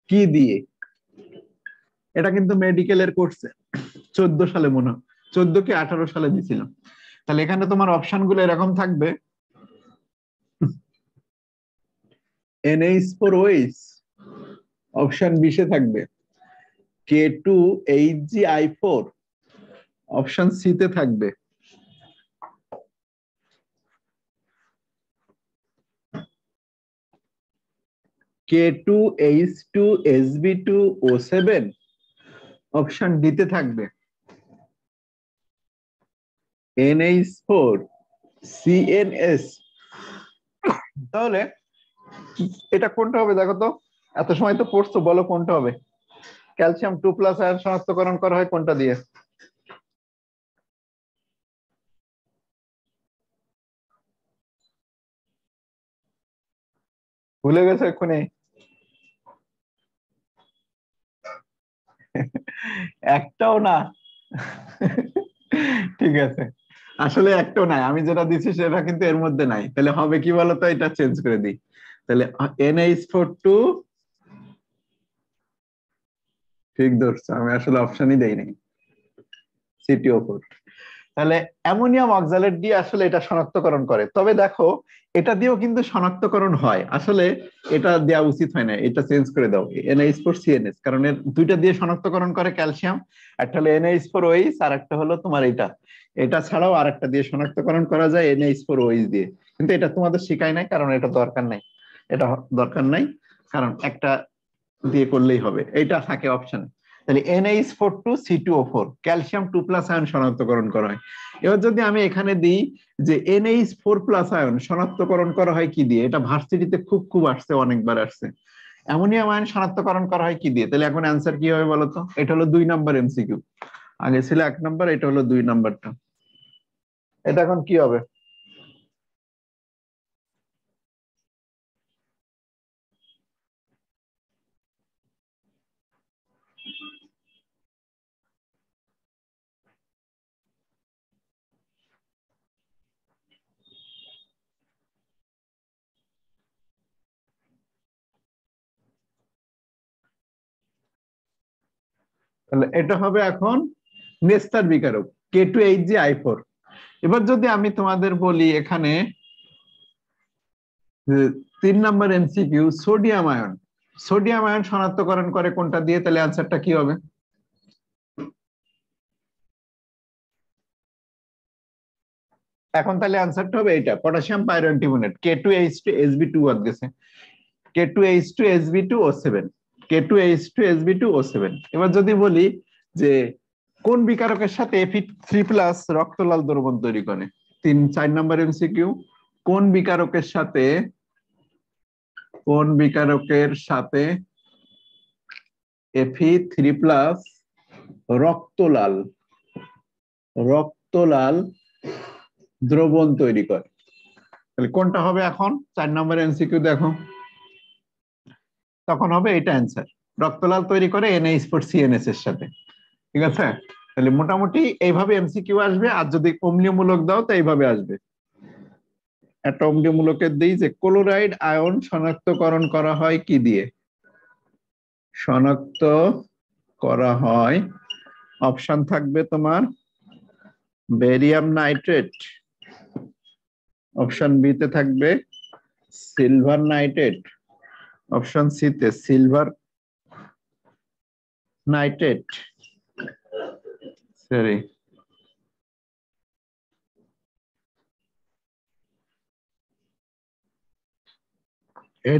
কি দিয়ে? এটা কিন্তু মেডিকেলের কোর্সে 14 সালে মনে হয়, 14 কি 18 সালে দিছিলাম। তাহলে এখানে তোমার অপশন গুলো এরকম থাকবে: NH4OH, অপশন B থাকবে K2HgI4, অপশন C তে থাকবে K2H2Sb2O7, অপশন D তে থাকবে NH4CnS। তাহলে এটা কোনটা হবে দেখো তো? এত সময় তো পড়ছো, বলো কোনটা হবে? ক্যালসিয়াম 2+ আয়ন শনাক্তকরণ করা হয় কোনটা দিয়ে? ভুলে গেছো এক্ষুনি? একটাও না? ঠিক আছে, আসলে একটাও নাই। আমি যেটা দিচ্ছি সেটা কিন্তু এর মধ্যে নাই। তাহলে হবে কি বলতো? এটা চেঞ্জ করে দিই। তাহলে NH4 2, ঠিক ধরছো, আমি আসলে অপশনই দেই নাই, CTO4। তাহলে অ্যামোনিয়াম অক্সালেট দিয়ে আসলে এটা শনাক্তকরণ করে। তবে দেখো এটা দিয়েও কিন্তু শনাক্তকরণ হয়, আসলে এটা দেওয়া উচিত হয় না, এটা চেঞ্জ করে দাও NH4CNS, কারণ এর দুইটা দিয়ে শনাক্তকরণ করে ক্যালসিয়াম, একটা হলো NH4OH আর একটা হলো তোমার এটা। এটা ছাড়াও আরেকটা দিয়ে শনাক্তকরণ করা যায় NH4OH দিয়ে, কিন্তু এটা তোমাদের শিখাই নাই কারণ এটা দরকার নাই, এটা দরকার নাই, কারণ একটা দিয়ে করলেই হবে, এটা থাকে অপশন। তাহলে NH4 2 C2O4 ক্যালসিয়াম 2+ আয়ন শনাক্তকরণ করা হয়। এবার যদি আমি এখানে দিই যে NH4+ আয়ন শনাক্তকরণ করা হয় কি দিয়ে, এটা ভার্সিটিতে খুব খুব আসছে, অনেকবার আসছে। অ্যামোনিয়াম আয়ন শনাক্তকরণ করা হয় কি দিয়ে, তাহলে এখন অ্যান্সার কি হবে বলতো? এটা হলো 2 নম্বর MCQ, আগে ছিল 1 নম্বর, এটা হলো 2 নম্বরটা। এটা এখন কি হবে? তাহলে এটা হবে এখন নেস্টার বিকারক K2HgI4। এবার যদি আমি তোমাদের বলি এখানে 3 নম্বর MCQ sodium ion, sodium ion শনাক্তকরণ করে কোনটা দিয়ে, তাহলে আনসারটা কি হবে? এখন তাহলে আনসারটা হবে এটা, পটাশিয়াম পাইরোঅ্যান্টিমোনেট K2H2Sb2 বাদ গেছে, K2H2Sb2O7, K2H2Sb2O7। এবার যদি বলি যে কোন বিকারকের সাথে Fe3+ রক্তলাল দ্রবণ তৈরি করে, 4 নম্বর MCQ, কোন বিকারকের সাথে, কোন বিকারকের সাথে Fe3+ রক্তলাল, রক্তলাল দ্রবণ তৈরি করে, তাহলে কোনটা হবে এখন? 4 নম্বর MCQ দেখো, তখন হবে এটা অ্যান্সার, রক্তলাল তৈরি করে NH4CNS এর সাথে। ঠিক আছে, তাহলে মোটামুটি এইভাবে MCQ আসবে, আর যদি অম্লীয়মূলক দাও তো এইভাবে আসবে। একটা অম্লীয়মূলকের দিই যে ক্লোরাইড আয়ন শনাক্তকরণ করা হয় কি দিয়ে, শনাক্ত করা হয়, অপশন থাকবে তোমার বেরিয়াম নাইট্রেট, অপশন বি তে থাকবে সিলভার নাইট্রেট, অপশন সি তে silver nitrate, sorry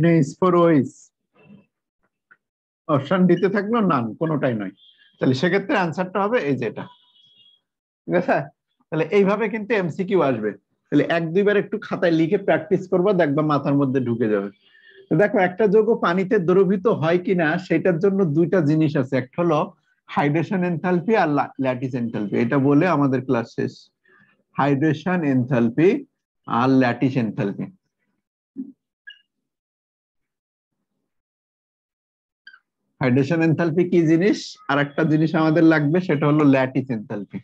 NH4OH, option D তে থাকলো নান, কোনোটাই নয়। তাহলে সেক্ষেত্রে আনসারটা হবে এই যেটা। ঠিক আছে, তাহলে এইভাবে কিন্তু MCQ আসবে। তাহলে 1-2 বার একটু খাতায় লিখে প্র্যাকটিস করবো, দেখবা মাথার মধ্যে ঢুকে যাবে। দেখো একটা যৌগ পানিতে দ্রবীভূত হয় কিনা সেটার জন্য দুইটা জিনিস আছে, একটা হলো হাইড্রেশন এনথালপি আর ল্যাটিস এনথালপি, এটা বলে আমাদের ক্লাস শেষ। হাইড্রেশন এনথালপি আর ল্যাটিস এনথালপি। হাইড্রেশন এনথালপি কি জিনিস, আর একটা জিনিস আমাদের লাগবে, সেটা হলো ল্যাটিস এনথালপি।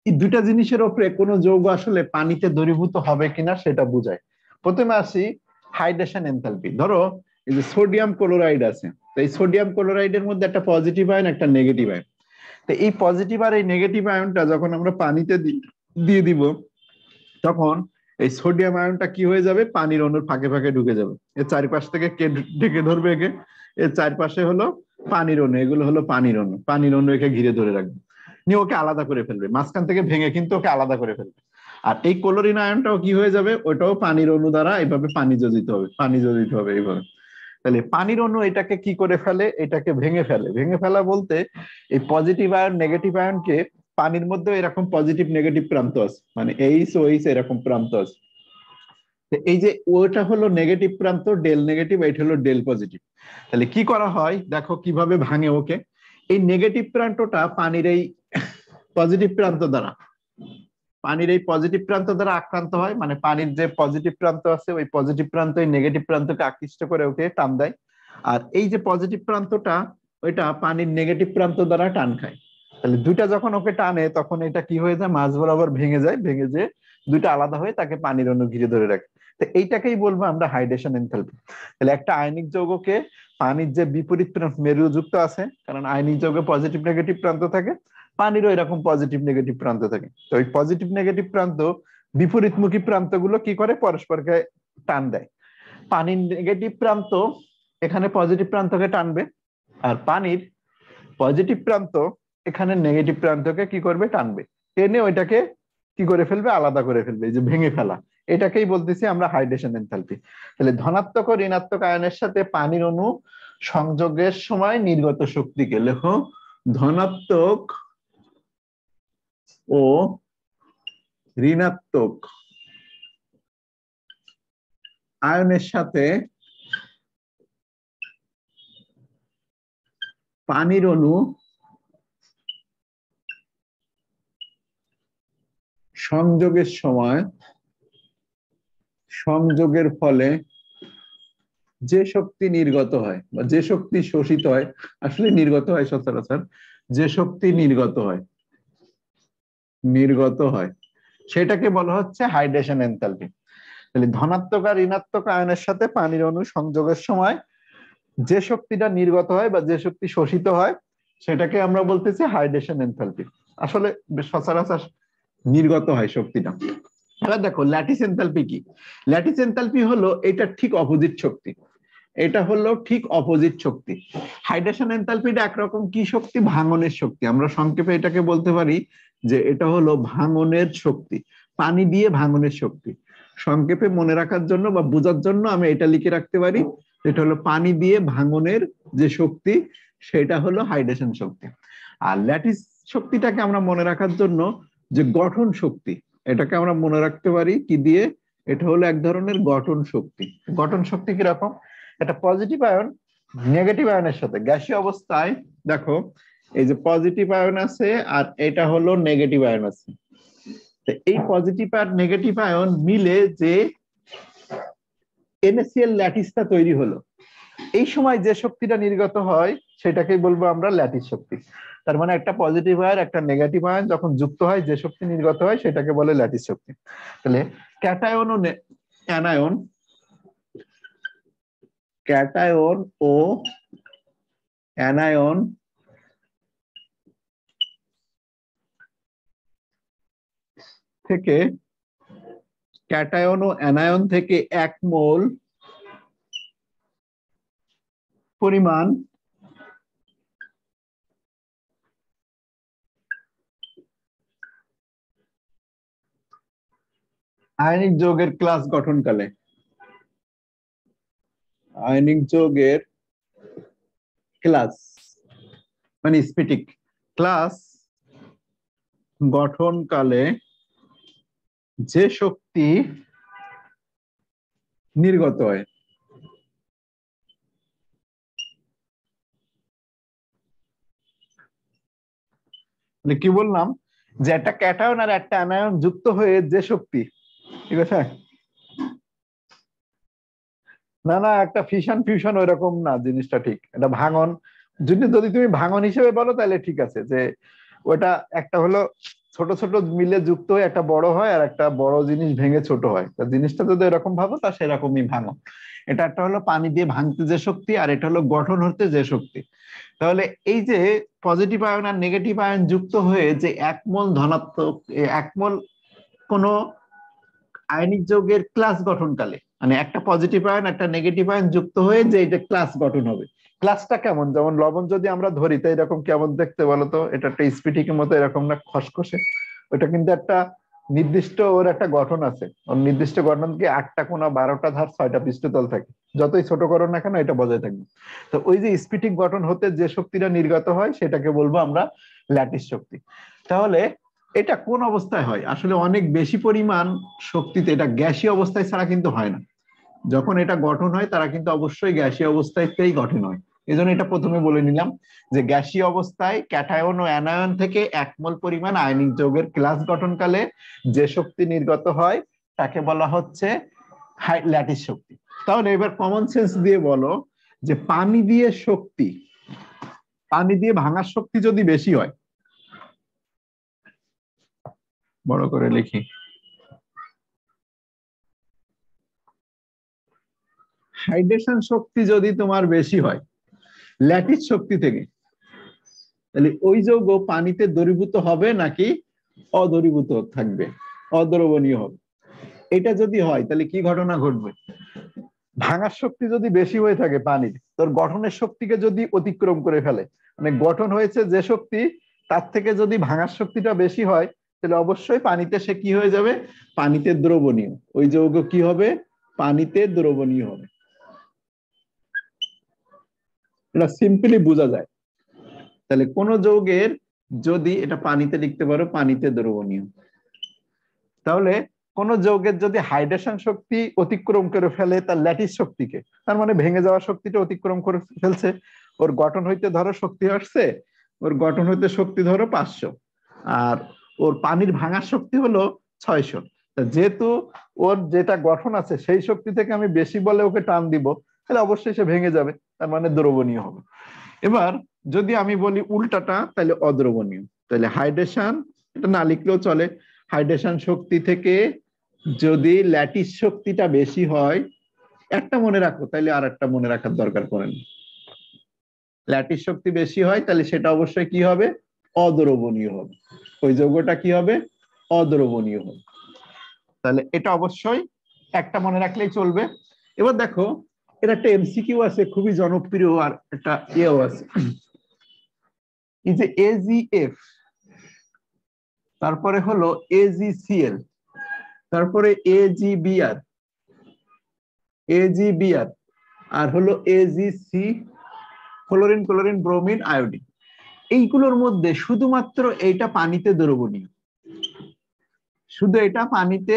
এই দুইটা জিনিসের উপরে কোন যৌগ আসলে পানিতে দ্রবীভূত হবে কিনা সেটা বোঝায়। প্রথমে আসি হাইড্রেশন এনথালপি। ধরো এই যে সোডিয়াম ক্লোরাইড আছে, তো এই সোডিয়াম ক্লোরাইডের মধ্যে একটা পজিটিভ আয়ন একটা নেগেটিভ আয়ন, তো এই পজিটিভ আর এই নেগেটিভ আয়নটা যখন আমরা পানিতে দিয়ে দিব, তখন এই সোডিয়াম আয়নটা কি হয়ে যাবে, পানির অণুর ফাঁকে ফাঁকে ঢুকে যাবে। এর চারিপাশ থেকে কে ঢেকে ধরবে একে, এর চারপাশে হলো পানির অণু, এগুলো হলো পানির অণু, পানির অণু একে ঘিরে ধরে রাখবে, নিয়ে ওকে আলাদা করে ফেলবে, মাঝখান থেকে ভেঙে কিন্তু ওকে আলাদা করে ফেলবে। আর এই ক্লোরিন আয়নটাও কি হয়ে যাবে, ওটাও পানির অণু দ্বারা এইভাবে পানি যোজিত হবে, পানি যোজিত হবে এইভাবে। তাহলে পানির অণু এটাকে কি করে ফেলে, এটাকে ভেঙে ফেলে। ভেঙে ফেলা বলতে এই পজিটিভ আয়ন নেগেটিভ আয়নকে, পানির মধ্যে এরকম পজিটিভ নেগেটিভ প্রান্ত আছে, মানে OH এরকম প্রান্ত আছে। এই যে ওটা হলো নেগেটিভ প্রান্ত, ডেল নেগেটিভ, এটা হলো ডেল পজিটিভ। তাহলে কি করা হয় দেখো কিভাবে ভাঙে ওকে, এই নেগেটিভ প্রান্তটা পানির এই পজিটিভ প্রান্ত দ্বারা, পানির এই পজিটিভ প্রান্ত দ্বারা আক্রান্ত হয়, মানে পানির যে পজিটিভ প্রান্ত আছে ওই পজিটিভ প্রান্ত এই নেগেটিভ প্রান্তকে আকৃষ্ট করে ওকে টান দেয়, আর এই যে পজিটিভ প্রান্তটা ওইটা পানির নেগেটিভ প্রান্ত দ্বারা টান খায়। তাহলে দুইটা যখন ওকে টানে তখন এটা কি হয়ে যায়, মাঝ বরাবর ভেঙে যায়, ভেঙে যে দুইটা আলাদা হয়ে তাকে পানির অণু ঘিরে ধরে রাখে। তো এইটাকেই বলবো আমরা হাইড্রেশন এনথালপি। তাহলে একটা আয়নিক যৌগকে পানির যে বিপরীত প্রান্ত মেরুযুক্ত আছে, কারণ আয়নিক যৌগে পজিটিভ নেগেটিভ প্রান্ত থাকে, পানিরও এরকম পজিটিভ নেগেটিভ প্রান্ত থাকে। তো ওই পজিটিভ নেগেটিভ প্রান্ত বিপরীতমুখী প্রান্তগুলো কি করে পরস্পরকে টান দেয়। পানির নেগেটিভ প্রান্ত এখানে পজিটিভ প্রান্তকে টানবে, আর পানির পজিটিভ প্রান্ত এখানে নেগেটিভ প্রান্তকে কি করবে, টানবে, টেনে ওইটাকে কি করে ফেলবে, আলাদা করে ফেলবে, এই যে ভেঙে ফেলা, এটাকেই বলতেছি আমরা হাইড্রেশন এনথালপি। তাহলে ধনাত্মক ও ঋণাত্মক আয়নের সাথে পানির অণু সংযোগের সময় নির্গত শক্তিকে লেখো, ধনাত্মক ও ঋণাত্মক আয়নের সাথে পানির অণু সংযোগের সময় সংযোগের ফলে যে শক্তি নির্গত হয় বা যে শক্তি শোষিত হয়, আসলে নির্গত হয় সচরাচর, যে শক্তি নির্গত হয় সেটাকে বলা হচ্ছে হাইড্রেশন এনথালপি। তাহলে ধনাত্মক আর ঋণাত্মক আয়নের সাথে পানির অণু সংযোগের সময় যে শক্তিটা নির্গত হয় বা যে শক্তি শোষিত হয় সেটাকে আমরা বলতেছি হাইড্রেশন এনথালপি। আসলে সচরাচর নির্গত হয় শক্তিটা। এবার দেখো ল্যাটিস এনথালপি কি। ল্যাটিস এনথালপি হলো এটা ঠিক অপোজিট শক্তি, এটা হলো ঠিক অপোজিট শক্তি। হাইড্রেশন এনথালপিটা একরকম কি শক্তি, ভাঙনের শক্তি। আমরা সংক্ষেপে এটাকে বলতে পারি যে এটা হলো ভাঙনের শক্তি, পানি দিয়ে ভাঙনের শক্তি। সংক্ষেপে মনে রাখার জন্য বা বোঝার জন্য আমি এটা লিখে রাখতে পারি, এটা হলো পানি দিয়ে ভাঙনের যে শক্তি, সেটা হলো হাইড্রেশন শক্তি। আর ল্যাটিস শক্তিটাকে আমরা মনে রাখার জন্য যে গঠন শক্তি, এটাকে আমরা মনে রাখতে পারি কি দিয়ে, এটা হলো এক ধরনের গঠন শক্তি। গঠন শক্তি কিরকম, এটা পজিটিভ আয়ন নেগেটিভ আয়নের সাথে গ্যাসীয় অবস্থায়, দেখো এই যে পজিটিভ আয়ন আছে আর এটা হলো নেগেটিভ আয়ন আছে, তো এই পজিটিভ আর নেগেটিভ আয়ন মিলে যে NaCl ল্যাটিসটা তৈরি হলো, এই সময় যে শক্তিটা নির্গত হয় সেটাকেই বলবো আমরা ল্যাটিস শক্তি। তার মানে একটা পজিটিভ আয়ন একটা নেগেটিভ আয়ন যখন যুক্ত হয় যে শক্তি নির্গত হয় সেটাকে বলে ল্যাটিস শক্তি। তাহলে ক্যাটায়ন ও অ্যানায়ন, ক্যাটায়ন ও অ্যানায়ন থেকে, ক্যাটায়ন ও অ্যানায়ন থেকে 1 মোল পরিমাণ আয়নিক যৌগের ক্লাস গঠনকালে, আয়নিক যৌগের ক্লাস মানে স্ফটিক ক্লাস গঠনকালে যে শক্তি নির্গত হয়, মানে কি বললাম যে একটা ক্যাটায়ন আর একটা অ্যানায়ন যুক্ত হয়ে যে শক্তি, ঠিক আছে, না না একটা ফিশন ফিউশন ওইরকম না জিনিসটা, ঠিক এটা ভাঙন। যদি তুমি ভাঙন হিসেবে বলো তাহলে ঠিক আছে, যে ওটা একটা হলো ছোট ছোট মিলে যুক্ত হয়ে একটা বড় হয় আর একটা বড় জিনিস ভেঙে ছোট হয়, তা জিনিসটা যদি এরকম ভাবো তা সেরকমই ভাঙন। এটা একটা হলো পানি দিয়ে ভাঙতে যে শক্তি আর এটা হলো গঠন হতে যে শক্তি। তাহলে এই যে পজিটিভ আয়ন আর নেগেটিভ আয়ন যুক্ত হয়ে যে 1 মোল ধনাত্মক 1 মোল কোন আয়নিক যৌগের ক্লাস গঠনকালে, মানে একটা পজিটিভ আয়ন একটা নেগেটিভ আয়ন যুক্ত হয়ে যে এটা ক্লাস গঠন হবে। ক্লাসটা কেমন, যেমন লবণ যদি আমরা ধরি তো এরকম কেমন দেখতে বলতো, এটা একটা স্ফটিকের মতো এরকম না খসখসে, ওটা কিন্তু একটা নির্দিষ্ট ওর একটা গঠন আছে, ওর নির্দিষ্ট গঠন কি 8টা কোণা 12টা ধার 6টা পৃষ্ঠতল থাকে, যতই ছোট করো না কেন এটা বজায় থাকবে। তো ওই যে স্ফটিক গঠন হতে যে শক্তিটা নির্গত হয় সেটাকে বলবো আমরা ল্যাটিস শক্তি। তাহলে এটা কোন অবস্থায় হয়, আসলে অনেক বেশি পরিমাণ শক্তিতে, এটা গ্যাসীয় অবস্থায় ছাড়া কিন্তু হয় না। যখন এটা গঠন হয় তারা কিন্তু অবশ্যই গ্যাসীয় অবস্থাতেই গঠন হয়। এই জন্য এটা প্রথমে বলে নিলাম যে গ্যাসীয় অবস্থায় ক্যাটায়ন ও অ্যানায়ন থেকে 1 মোল পরিমাণ আয়নিক যৌগের ক্লাস গঠনকালে যে শক্তি নির্গত হয় তাকে বলা হচ্ছে ল্যাটিস শক্তি। তাহলে এবার কমন সেন্স দিয়ে বলো যে পানি দিয়ে শক্তি, পানি দিয়ে ভাঙার শক্তি যদি বেশি হয়, বড় করে লিখি, হাইড্রেশন শক্তি যদি তোমার বেশি হয় ল্যাটিস শক্তি থেকে, তাহলে ওই যৌগ পানিতে দ্রবীভূত হবে নাকি অদ্রবীভূত থাকবে, অদ্রবণীয় হবে। এটা যদি হয় তাহলে কি ঘটনা ঘটবে? ভাঙার শক্তি যদি বেশি হয়ে থাকে পানির, তোর গঠনের শক্তিকে যদি অতিক্রম করে ফেলে, মানে গঠন হয়েছে যে শক্তি তার থেকে যদি ভাঙার শক্তিটা বেশি হয়, তাহলে অবশ্যই পানিতে সে কি হয়ে যাবে? পানিতে দ্রবণীয়। ওই যৌগ কি হবে? পানিতে দ্রবণীয় হবে। এটা সিম্পলি বোঝা যায়। তাহলে কোন যৌগের যদি, এটা পানিতে লিখতে পারো পানিতে দ্রবণীয়, তাহলে কোন যৌগের যদি হাইড্রেশন শক্তি অতিক্রম করে ফেলে তার ল্যাটিস শক্তিকে, তার মানে ভেঙে যাওয়ার শক্তিটা অতিক্রম করে ফেলছে, ওর গঠন হইতে ধরো শক্তি আসছে, ওর গঠন হইতে শক্তি ধরো 500, আর ওর পানির ভাঙার শক্তি হলো 600। যেহেতু ওর যেটা গঠন আছে সেই শক্তি থেকে আমি বেশি বলে ওকে টান দিব, তাহলে অবশ্যই সে ভেঙে যাবে, তার মানে দ্রবণীয় হবে। এবার যদি আমি বলি উল্টাটা, তাহলে অদ্রবণীয়। তাহলে হাইড্রেশন, এটা না লিখলেও চলে, হাইড্রেশন শক্তি থেকে যদি ল্যাটিস শক্তিটা বেশি হয়, একটা মনে রাখো, তাহলে আর একটা মনে রাখার দরকার পড়ে না। ল্যাটিস শক্তি বেশি হয় তাহলে সেটা অবশ্যই কি হবে? অদ্রবণীয় হবে। ওই যৌগটা কি হবে? অদ্রবণীয় হবে। তাহলে এটা অবশ্যই একটা মনে রাখলেই চলবে। এবার দেখো, এটা একটা এমসিকিউ আছে খুবই জনপ্রিয়, আর একটা ইয়েও আছে, এই যে AgF, তারপরে হলো AgCl, তারপরে AgBr, আর হলো AgC, fluorine, chlorine, bromine, iodine. এইগুলোর মধ্যে শুধুমাত্র এইটা পানিতে দ্রবণীয়, শুধু এটা পানিতে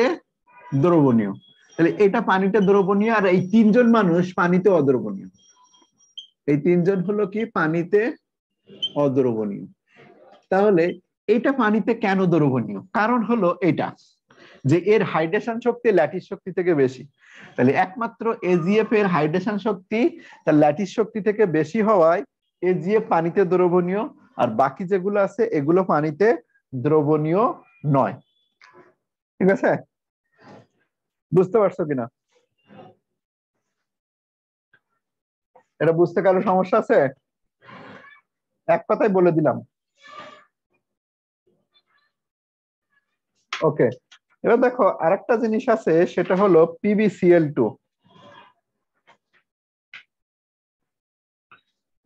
দ্রবণীয়। তাহলে এটা পানিতে দ্রবণীয়, আর এই তিনজন মানুষ পানিতে অদ্রবণীয়। এই তিনজন হলো কি পানিতে অদ্রবণীয়। তাহলে এটা পানিতে কেন দ্রবণীয়? কারণ হলো এটা যে এর হাইড্রেশন শক্তি ল্যাটিস শক্তি থেকে বেশি। তাহলে একমাত্র AgF এর হাইড্রেশন শক্তি তার ল্যাটিস শক্তি থেকে বেশি হওয়ায় AgF পানিতে দ্রবণীয়, আর বাকি যেগুলো আছে এগুলো পানিতে দ্রবণীয় নয়। ঠিক আছে? বুঝতে পারছো কিনা? এটা বুঝতে কারো সমস্যা আছে? এক কথায় বলে দিলাম। ওকে, এবার দেখো আরেকটা জিনিস আছে, সেটা হলো PbCl2।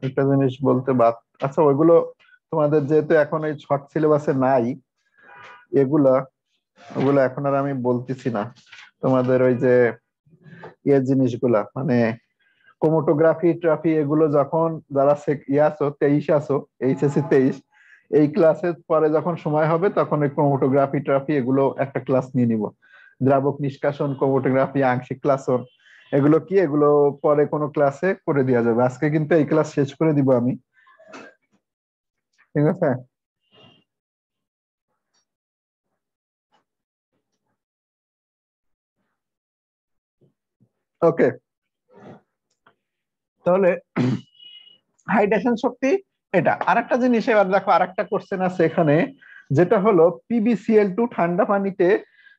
একটা জিনিস বলতে বাদ, আচ্ছা ওইগুলো তোমাদের যেহেতু এখন এই শর্ট সিলেবাসে নাই, এগুলা ওগুলো এখন আর আমি বলতেছি না। তোমাদের ওই যে জিনিসগুলা মানে ক্রোমাটোগ্রাফি ট্রাফি, এগুলো যখন যারা আছো 23 আছো, HSC 23, এই ক্লাসের পরে যখন সময় হবে তখন ওই ক্রোমাটোগ্রাফি ট্রাফি এগুলো একটা ক্লাস নিয়ে নিব। দ্রাবক নিষ্কাশন, ক্রোমাটোগ্রাফি, আংশিক ক্লাসন, এগুলো কি, এগুলো পরে কোনো ক্লাসে করে দেওয়া যাবে। আজকে কিন্তু এই ক্লাস শেষ করে দিব আমি। ঠিক আছে? ওকে, তাহলে হাইড্রেশন শক্তি এটা। আরেকটা জিনিস এবার দেখো, আরেকটা কোশ্চেন আছে এখানে, যেটা হলো PbCl2 ঠান্ডা পানিতে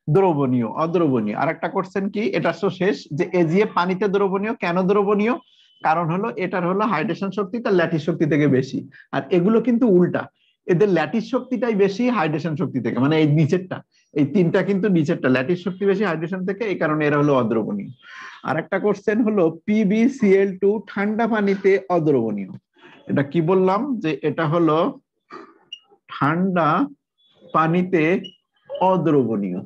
দ্রবণীয় অদ্রবণীয়। আরেকটা কোশ্চেন কি, এটা তো শেষ, যে AgF পানিতে দ্রবণীয়, কেন দ্রবণীয়? কারণ হলো এটার হলো হাইড্রেশন শক্তি তার ল্যাটিস শক্তি থেকে বেশি, আর এগুলো কিন্তু উল্টা, এদের ল্যাটিস শক্তিটাই বেশি হাইড্রেশন শক্তি থেকে, মানে এই নিচেরটা, এই তিনটা কিন্তু নিচেরটা ল্যাটিস শক্তি বেশি হাইড্রেশন থেকে, এই কারণে এরা হলো অদ্রবণীয়। আর একটা কোশ্চেন হলো PbCl2 ঠান্ডা পানিতে অদ্রবণীয়। এটা কি বললাম, যে এটা হলো ঠান্ডা পানিতে অদ্রবণীয়,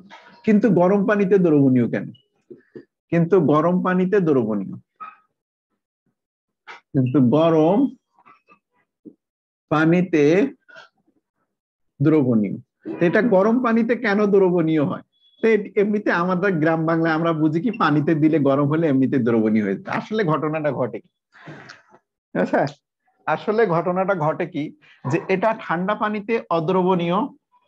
কিন্তু গরম পানিতে দ্রবণীয় কেন? কিন্তু গরম পানিতে দ্রবণীয়, কিন্তু গরম পানিতে দ্রবণীয়। এটা গরম পানিতে কেন দ্রবণীয় হয়? এমনিতে আমাদের গ্রাম বাংলায় আমরা বুঝি কি, পানিতে দিলে গরম হলে এমনিতে দ্রবণীয় হয়ে যায়। আসলে ঘটনাটা ঘটে কি? আচ্ছা, আসলে ঘটনাটা ঘটে কি, যে এটা ঠান্ডা পানিতে অদ্রবণীয়,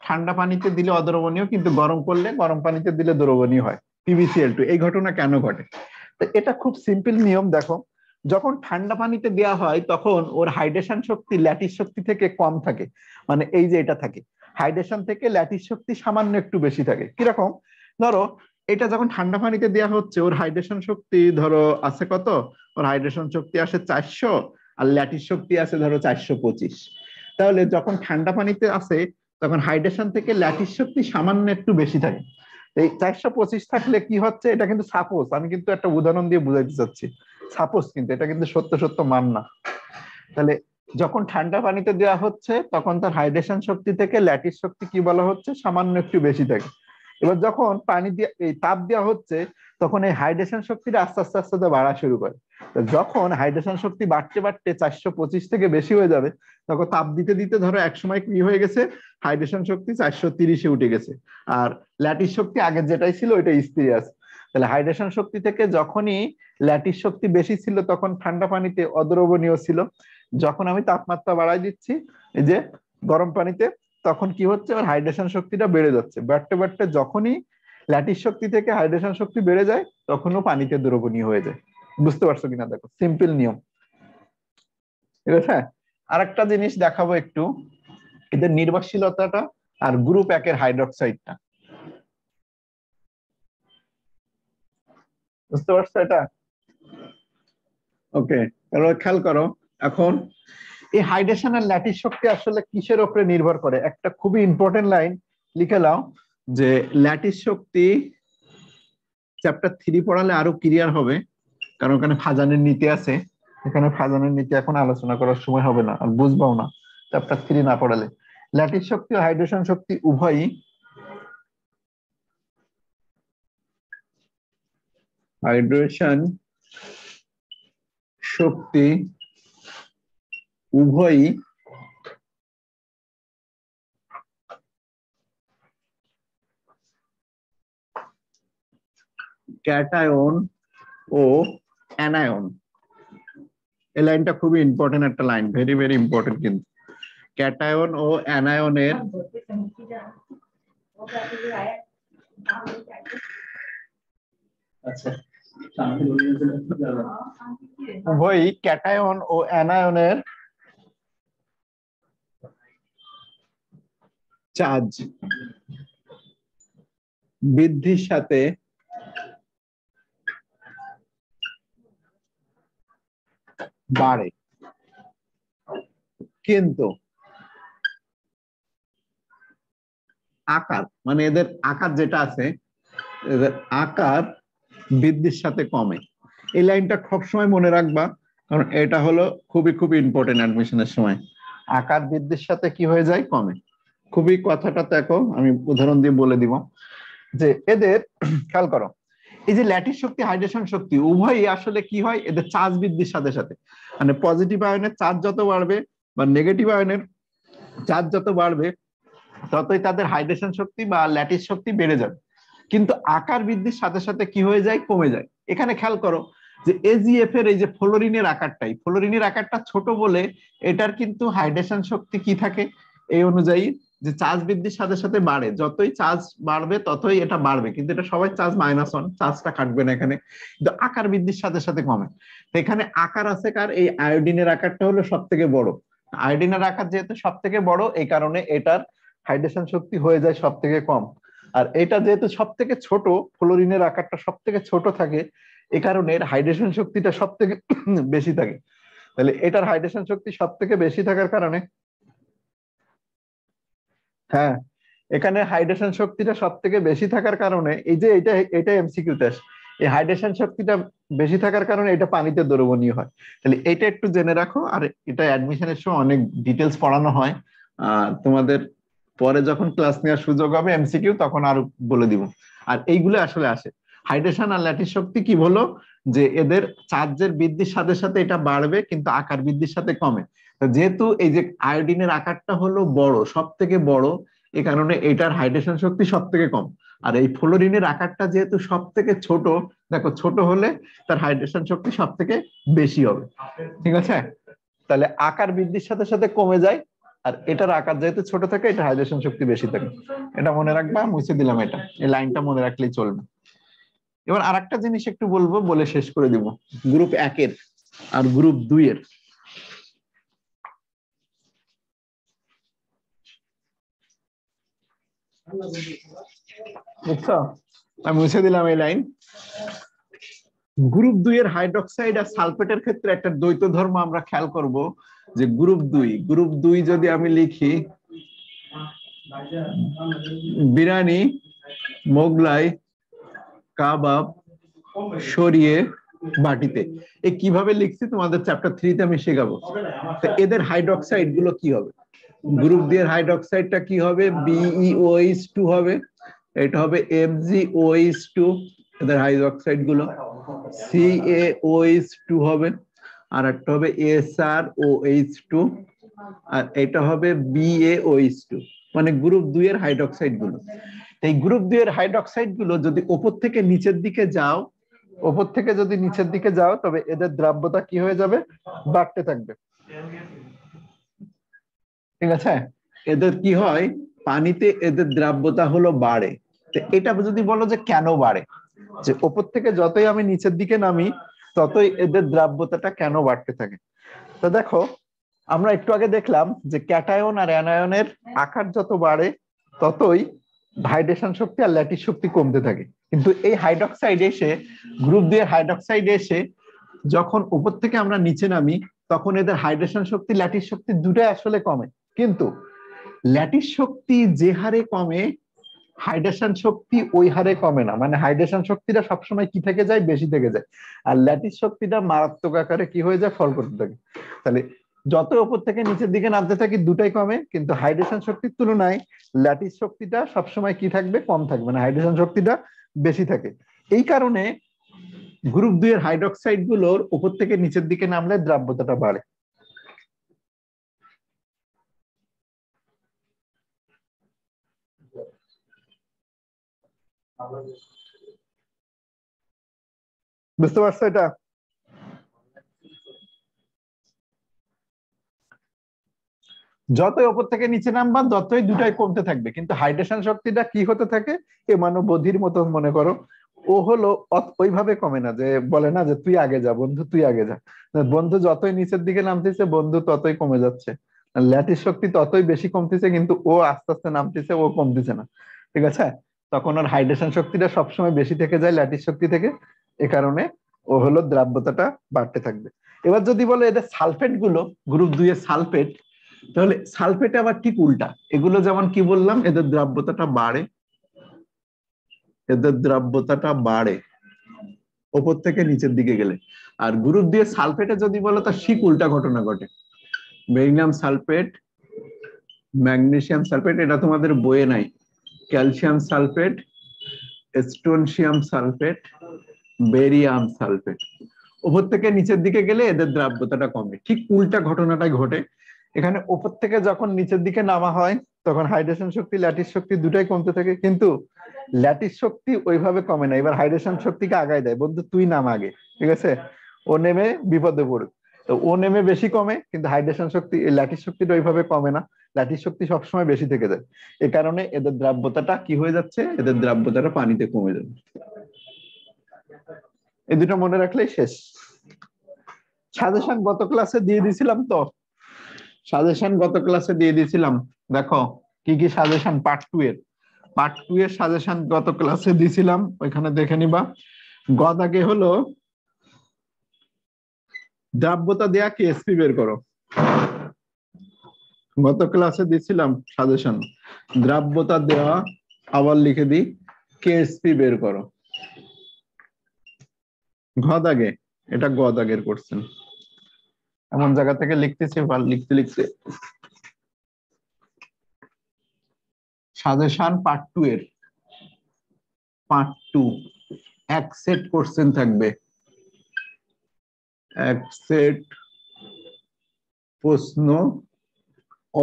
ঠান্ডা পানিতে দিলে অদ্রবণীয়, কিন্তু গরম করলে গরম পানিতে দিলে দ্রবণীয় হয় PbCl2। এই ঘটনা কেন ঘটে? তো এটা খুব সিম্পল নিয়ম। দেখো, যখন ঠান্ডা পানিতে দেওয়া হয় তখন ওর হাইড্রেশন শক্তি ল্যাটিস শক্তি থেকে কম থাকে, মানে এই যে এটা থাকে, হাইড্রেশন থেকে ল্যাটিস শক্তি সামান্য একটু বেশি থাকে। কিরকম? ধরো এটা যখন ঠান্ডা পানিতে দেওয়া হচ্ছে ওর হাইড্রেশন শক্তি ধরো আছে কত, ওর হাইড্রেশন শক্তি আসে 400 আর ল্যাটিস শক্তি আছে ধরো 425। তাহলে যখন ঠান্ডা পানিতে আছে তখন হাইড্রেশন থেকে ল্যাটিস শক্তি সামান্য একটু বেশি থাকে। এই 425 থাকলে কি হচ্ছে, এটা কিন্তু সাপোজ, আমি কিন্তু একটা উদাহরণ দিয়ে বুঝাইতে চাচ্ছি, সাপোজ, কিন্তু এটা কিন্তু সত্য সত্য মান না। তাহলে যখন ঠান্ডা পানিতে দেওয়া হচ্ছে তখন তার হাইড্রেশন শক্তি থেকে ল্যাটিস শক্তি কি বলা হচ্ছে, সামান্য একটু বেশি থাকে। এবার যখন পানি দিয়ে এই তাপ দেওয়া হচ্ছে তখন এই হাইড্রেশন শক্তিটা আস্তে আস্তে আস্তে আস্তে বাড়া শুরু করে। তো যখন হাইড্রেশন শক্তি বাড়তে বাড়তে 425 থেকে বেশি হয়ে যাবে তখন তাপ দিতে দিতে ধরো একসময় কি হয়ে গেছে, হাইড্রেশন শক্তি 430-এ উঠে গেছে, আর ল্যাটিস শক্তি আগের যেটাই ছিল ওইটা স্থির আছে। তাহলে হাইড্রেশন শক্তি থেকে যখনই ল্যাটিস শক্তি বেশি ছিল তখন ঠান্ডা পানিতে অদ্রবণীয় ছিল, যখন আমি তাপমাত্রা বাড়াই দিচ্ছি এই যে গরম পানিতে তখন কি হচ্ছে, আমার হাইড্রেশন শক্তিটা বেড়ে যাচ্ছে, বাড়তে বাড়তে যখনই ল্যাটিস শক্তি থেকে হাইড্রেশন শক্তি বেড়ে যায় তখনও পানিতে দ্রবণীয় হয়ে যায়। বুঝতে পারছো কিনা দেখো, সিম্পল নিয়ম, ঠিক আছে। আর একটা জিনিস দেখাবো একটু, এদের নির্ভরশীলতাটা আর গ্রুপ 1-এর হাইড্রোক্সাইডটা, বুঝতে পারছো এটা? ওকে, তাহলে খেয়াল করো এখন এই হাইড্রেশন আর ল্যাটিস শক্তি আসলে কিসের উপরে নির্ভর করে, একটা খুবই ইম্পর্টেন্ট লাইন লিখে নাও যে ল্যাটিস শক্তি চ্যাপ্টার 3 পড়ালে আরো ক্লিয়ার হবে, কারণ ওখানে ফাজানের নীতি আছে, এখানে ফাজানের নীতি এখন আলোচনা করার সময় হবে না আর বুঝবাও না চ্যাপ্টার 3 না পড়ালে। ল্যাটিস শক্তি ও হাইড্রেশন শক্তি উভয়ই হাইড্রেশন শক্তি উভয়ই ক্যাটায়ন ও অ্যানায়ন। এই লাইনটা খুবই ইম্পর্টেন্ট একটা লাইন, ভেরি ভেরি ইম্পর্টেন্ট কিন্তু। ক্যাটায়ন ও অ্যানায়নের উভয়ই ক্যাটায়ন ও অ্যানায়নের চার্জ বৃদ্ধির সাথে বাড়ে, কিন্তু আকার মানে এদের আকার যেটা আছে এদের আকার বৃদ্ধির সাথে কমে। এই লাইনটা সবসময় মনে রাখবা, কারণ এটা হলো খুবই খুবই ইম্পর্টেন্ট অ্যাডমিশনের সময়। আকার বৃদ্ধির সাথে কি হয়ে যায়, কমে। খুবই কথাটা দেখো, আমি উদাহরণ দিয়ে বলে দিব যে এদের খেয়াল করো, এই যে ল্যাটিস শক্তি হাইড্রেশন শক্তি উভয়ই আসলে কি হয়, এদের চার্জ বৃদ্ধির সাথে সাথে, মানে পজিটিভ আয়নের চার্জ যত বাড়বে বা নেগেটিভ আয়নের চার্জ যত বাড়বে ততই তাদের হাইড্রেশন শক্তি বা ল্যাটিস শক্তি বেড়ে যাবে, কিন্তু আকার বৃদ্ধির সাথে সাথে কি হয়ে যায়, কমে যায়। এখানে খেয়াল করো যে এজিএফ এর এই যে ফ্লোরিনের আকারটাই, ফ্লোরিনের আকারটা ছোট বলে এটার কিন্তু হাইড্রেশন শক্তি কি থাকে এই অনুযায়ী, যে চার্জ বৃদ্ধির সাথে সাথে বাড়ে, যতই চার্জ বাড়বে ততই এটা বাড়বে, কিন্তু এটা সবাই চার্জ -1, চার্জটা কাটবে না এখানে, কিন্তু আকার বৃদ্ধির সাথে সাথে কমে। তো এখানে আকার আছে কার, এই আয়োডিনের আকারটা হলো সব থেকে বড়, আয়োডিনের আকার যেহেতু সব থেকে বড় এই কারণে এটার হাইড্রেশন শক্তি হয়ে যায় সব থেকে কম। আর এটা যেহেতু সব থেকে ছোট, ফ্লোরিনের আকারটা সব থেকে ছোট থাকে, এ কারণে এর হাইড্রেশন শক্তিটা সব থেকে বেশি থাকে। তাহলে এটার হাইড্রেশন শক্তি সব থেকে বেশি থাকার কারণে, হ্যাঁ, এখানে হাইড্রেশন শক্তিটা সব থেকে বেশি থাকার কারণে এই যে এটা এমসিকিউ টেস্ট, এই হাইড্রেশন শক্তিটা বেশি থাকার কারণে এটা পানিতে দ্রবণীয় হয়। তাহলে এটা একটু জেনে রাখো, আর এটা অ্যাডমিশনের সময় অনেক ডিটেলস পড়ানো হয়, তোমাদের পরে যখন ক্লাস নেওয়ার সুযোগ হবে এমসিকিউ তখন আরো বলে দিব। আর এইগুলো আসলে আসে, হাইড্রেশন আর ল্যাটিস শক্তি কি বলো, যে এদের চার্জের বৃদ্ধির সাথে সাথে এটা বাড়বে কিন্তু আকার বৃদ্ধির সাথে কমে। যেহেতু এই যে আয়োডিনের আকারটা হলো বড়, সব থেকে বড়, এই কারণে এটার হাইড্রেশন শক্তি সব থেকে কম। আর এই ফ্লোরিনের আকারটা যেহেতু সব থেকে ছোট, দেখো ছোট হলে তার হাইড্রেশন শক্তি সব থেকে বেশি হবে, ঠিক আছে। তাহলে আকার বৃদ্ধির সাথে সাথে কমে যায়, আর এটার আকার যেহেতু ছোট থাকে এটা হাইড্রেশন শক্তি বেশি থাকে। এটা মনে রাখবা, মুছে দিলাম এটা, এই লাইনটা মনে রাখলেই চলবে। এবার আরেকটা জিনিস একটু বলবো, বলে শেষ করে দিব, গ্রুপ 1-এর আর গ্রুপ 2-এর। বুঝছো, আমি মুছে দিলাম এই লাইন। গ্রুপ 2 এর হাইড্রোক্সাইড আর সালফেটের ক্ষেত্রে একটা দ্বৈত ধর্ম আমরা খেয়াল করব, যে গ্রুপ 2 যদি আমি লিখি বিরিয়ানি, মোগলাই, কাবাব, সরিয়ে বাটিতে, এ কিভাবে লিখছি তোমাদের চ্যাপ্টার 3 তে আমি শেখাবো। তো এদের হাইড্রোক্সাইড গুলো কি হবে? গ্রুপ 2 এর হাইড্রোক্সাইডটা কি হবে? BeOH2 হবে, এটা হবে FgOH2 এদের হাইড্রোক্সাইড গুলো, CaOH2 হবে, আর একটা হবে SrOH2, আর এটা হবে BaOH2, মানে গ্রুপ 2 এর হাইড্রোক্সাইড গুলো। এই গ্রুপ 2 এর হাইড্রোক্সাইড গুলো যদি উপর থেকে নিচের দিকে যাও, তবে এদের দ্রাব্যতা কি হয়ে যাবে? বাড়তে থাকবে। ঠিক আছে, এদের কি হয়, পানিতে এদের দ্রাব্যতা হলো বাড়ে। তো এটা যদি বলো যে কেন বাড়ে, যে উপর থেকে যতই আমি নিচের দিকে নামি ততই এদের দ্রাব্যতাটা কেন বাড়তে থাকে। তো দেখো, আমরা একটু আগে দেখলাম যে ক্যাটায়ন আর অ্যানায়নের আকার যত বাড়ে ততই হাইড্রেশন শক্তি আর ল্যাটিস শক্তি কমতে থাকে। কিন্তু এই হাইড্রোক্সাইড এসে, গ্রুপ 2 এর হাইড্রোক্সাইড এসে যখন উপর থেকে আমরা নিচে নামি তখন এদের হাইড্রেশন শক্তি, ল্যাটিস শক্তি দুটোই আসলে কমে। কিন্তু ল্যাটিস শক্তি যে হারে কমে, হাইড্রেশন শক্তি ওই হারে কমে না। মানে হাইড্রেশন শক্তিটা সবসময় কি থেকে যায়? বেশি থেকে যায়। আর ল্যাটিস শক্তিটা মারাত্মক আকারে কি হয়ে যায়? ফল করতে থাকে। তাহলে যত উপর থেকে নিচের দিকে নামতে থাকি দুটাই কমে, কিন্তু হাইড্রেশন শক্তির তুলনায় ল্যাটিস শক্তিটা সবসময় কি থাকবে? কম থাকবে, মানে হাইড্রেশন শক্তিটা বেশি থাকে। এই কারণে গ্রুপ 2 এর হাইড্রোক্সাইড গুলোর উপর থেকে নিচের দিকে নামলে দ্রাব্যতাটা বাড়ে। বুঝতে পারছো এটা? যতই উপর থেকে নিচে নামবা ততই দুটাই কমতে থাকবে, কিন্তু হাইড্রেশন শক্তিটা কি হতে থাকে? এ মানব বধির মতো মনে করো, ও হলো ওইভাবে কমে না, যে বলে না যে তুই আগে যা বন্ধু, তুই আগে যা। বন্ধু যতই নিচের দিকে নামতেছে বন্ধু ততই কমে যাচ্ছে, ল্যাটিস শক্তি ততই বেশি কমতেছে, কিন্তু ও আস্তে আস্তে নামতেছে, ও কমতেছে না। ঠিক আছে, তখন ওর হাইড্রেশন শক্তিটা সবসময় বেশি থেকে যায় ল্যাটিস শক্তি থেকে, এ কারণে ও হলো দ্রাব্যতাটা বাড়তে থাকবে। এবার যদি বলে এদের সালফেট গুলো, গ্রুপ 2 এর সালফেট, তাহলে সালফেটে আবার ঠিক উল্টা। এগুলো যেমন কি বললাম, এদের দ্রাব্যতাটা বাড়ে, উপর থেকে নিচের দিকে গেলে। আর গ্রুপ 2 এর সালফেটে যদি বলো তার ঠিক উল্টা ঘটনা ঘটে। বেরিলিয়াম সালফেট, ম্যাগনেসিয়াম সালফেট, এটা তোমাদের বইয়ে নাই। Calcium sulphate, strontium sulphate, barium sulphate, উপর থেকে নিচের দিকে গেলে এদের দ্রাব্যতাটা কমে। ঠিক উল্টা ঘটনাটাই ঘটে এখানে। উপর থেকে যখন নিচের দিকে নামা হয় তখন হাইড্রেশন শক্তি, ল্যাটিস শক্তি দুটাই কমতে থাকে, কিন্তু ল্যাটিস শক্তি ওইভাবে কমে না। এবার হাইড্রেশন শক্তিকে আগায় দেয়, বন্ধু তুই নাম আগে। ঠিক আছে, ও নেমে বিপদে পড়ে, তো ও নেমে বেশি কমে, কিন্তু হাইড্রেশন শক্তি, ল্যাটিস শক্তিটা ওইভাবে কমে না, ল্যাটিস শক্তি সবসময় বেশি থেকে যায়। এ কারণে এদের দ্রাব্যতাটা কি হয়ে যাচ্ছে? এদের দ্রাব্যতাটা পানিতে কমে যাবে। এই দুটো মনে রাখলেই শেষ। সাজেশন গত ক্লাসে দিয়ে দিয়েছিলাম তো, দেখো কি কি সাজেশন পার্ট 2 এর সাজেশন গত ক্লাসে দিয়েছিলাম, ওইখানে দেখে নিবা। গদাগে হলো দ্রাব্যতা দেয়া কেএসপি বের করো। গত ক্লাসে দিয়েছিলাম সাজেশন, দ্রাব্যতা দেওয়া, আবার লিখে দিই কেএসপি বের করো। গদাগে, এটা গদাগের কোশ্চেন, এমন জায়গা থেকে লিখতেছি, লিখতে সাজেশন পার্ট 2 এর, পার্ট 2 এক সেট কোশ্চেন থাকবে, এক সেট প্রশ্ন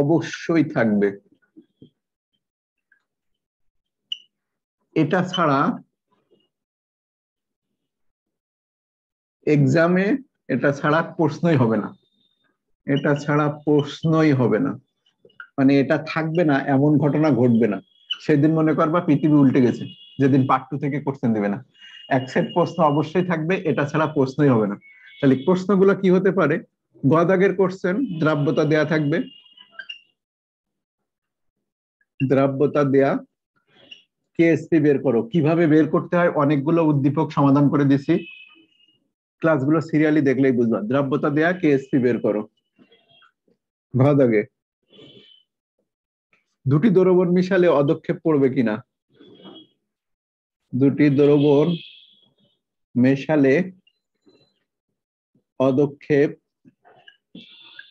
অবশ্যই থাকবে। এটা ছাড়া এক্সামে, এটা ছাড়া প্রশ্নই হবে না, মানে এটা থাকবে না এমন ঘটনা ঘটবে না। সেদিন মনে করবা পৃথিবী উল্টে গেছে, যেদিন পার্ট 2 থেকে কোশ্চেন দিবে না। এক সেট প্রশ্ন অবশ্যই থাকবে, এটা ছাড়া প্রশ্নই হবে না। তাহলে প্রশ্নগুলো কি হতে পারে? গদাগের কোশ্চেন, দ্রাব্যতা দেয়া থাকবে, দ্রাব্যতা দেয়া, কেএসপি বের করো। কিভাবে বের করতে হয় অনেকগুলো উদ্দীপক সমাধান করে দিছি, ক্লাসগুলো সিরিয়ালি দেখলেই বুঝবা। দ্রব্যতা দেয়া কেএসপি বের করো। ভালো লাগে। দুটি দ্রবণ মিশালে অদক্ষেপ পড়বে কিনা, দুটি দ্রবণ মেশালে অদক্ষেপ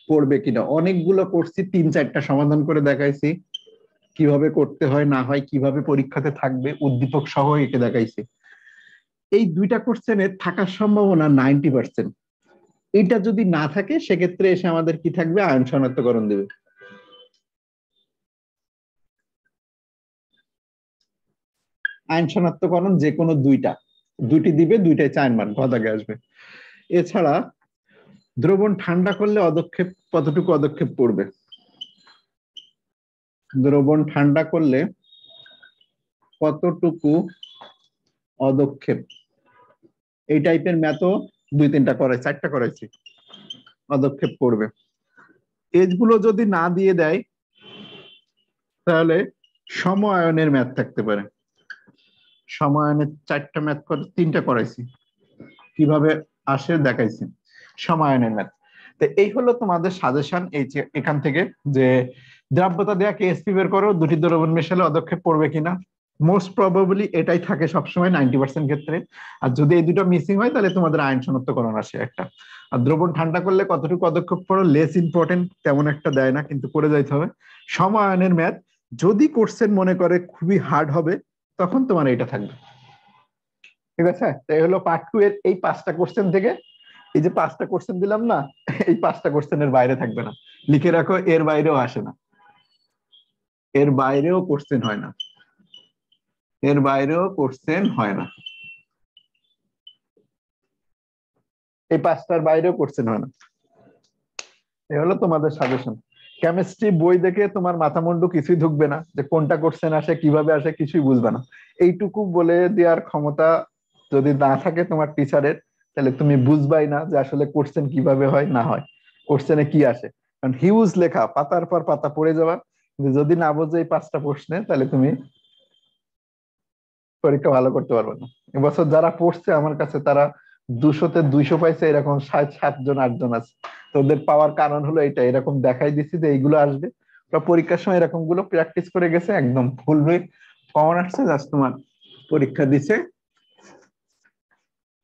পড়বে কিনা, অনেকগুলো করছি, 3-4টা সমাধান করে দেখাইছি, কিভাবে করতে হয় না হয়, কিভাবে পরীক্ষাতে থাকবে, উদ্দীপক সহ এঁকে দেখাইছি। এই দুইটা কোশ্চেনের থাকার সম্ভাবনা 90%। এটা যদি না থাকে সেক্ষেত্রে এসে আমাদের কি থাকবে, আয়ন শনাক্তকরণ দেবে। আয়ন শনাক্তকরণ যে কোনো দুইটি দিবে, দুইটাই 4 মান ঘদাগে আসবে। এছাড়া দ্রবণ ঠান্ডা করলে অদক্ষেপ কতটুকু অদক্ষেপ পড়বে, দ্রবণ ঠান্ডা করলে কতটুকু অদক্ষেপ, এই টাইপের ম্যাথও 2-3টা করাই, 4টা করাইছি, অদক্ষেপ পড়বে। এজগুলো যদি না দিয়ে দেয় তাহলে সম আয়নের ম্যাথ থাকতে পারে। সম আয়নের 4টা ম্যাথ করে 3টা করাইছি, কিভাবে আসে দেখাইছি সম আয়নের ম্যাথ। তো এই হলো তোমাদের সাজেশন এই যে এখান থেকে, যে দ্রাব্যতা দেয়া কেএসপি বের করো, দুটি দ্রবণ মেশালে অদক্ষেপ পড়বে কিনা। মোস্ট প্রবাবলি এটাই থাকে সবসময় 90% ক্ষেত্রে। আর যদি এই দুটো মিসিং হয় তাহলে তোমাদের আয়ন শনাক্তকরণ আসে একটা। আর দ্রবণ ঠান্ডা করলে কতটুকু অদক্ষেপ পড়ো লেস ইম্পর্টেন্ট, তেমন একটা দেয় না, কিন্তু করে যাইতে হবে। সম আয়নের ম্যাথ যদি কোশ্চেন মনে করে খুবই হার্ড হবে তখন তোমার এইটা থাকবে। ঠিক আছে, এই হলো পার্ট 2 এর এই 5টা কোশ্চেন থেকে। এই যে 5টা কোশ্চেন দিলাম না, এই 5টা কোশ্চেনের বাইরে থাকবে না, লিখে রাখো, এর বাইরেও আসে না, এর বাইরেও কোশ্চেন হয় না, এর বাইরেও কোশ্চেন হয় না, এই 5টার বাইরেও কোশ্চেন হয় না। এই হলো তোমাদের সাজেশন। কেমিস্ট্রি বই দেখে তোমার মাথা মুন্ডু কিছুই ঢুকবে না, যে কোনটা কোশ্চেন আসে কিভাবে আসে কিছুই বুঝবে না। এইটুকু বলে দেওয়ার ক্ষমতা যদি না থাকে তোমার টিচারের, তাহলে তুমি বুঝবাই না যে আসলে কোশ্চেন কিভাবে হয় না হয়, কোশ্চেনে কি আসে। কারণ হিউজ লেখা, পাতার পর পাতা পড়ে যাওয়া, কিন্তু যদি না বোঝো এই 5টা প্রশ্নে তাহলে তুমি পরীক্ষা ভালো করতে পারবে না। এবছর যারা পড়ছে আমার কাছে, তারা 200-তে 200 পাইছে, এরকম 7জন 8জন আছে। তো ওদের পাওয়ার কারণ হলো এটা, এরকম দেখাই দিচ্ছি যে এইগুলো আসবে, ওরা পরীক্ষার সময় এরকম গুলো প্র্যাকটিস করে গেছে, একদম ফুল হয়ে কমন আসছে, জাস্ট তোমার পরীক্ষা দিছে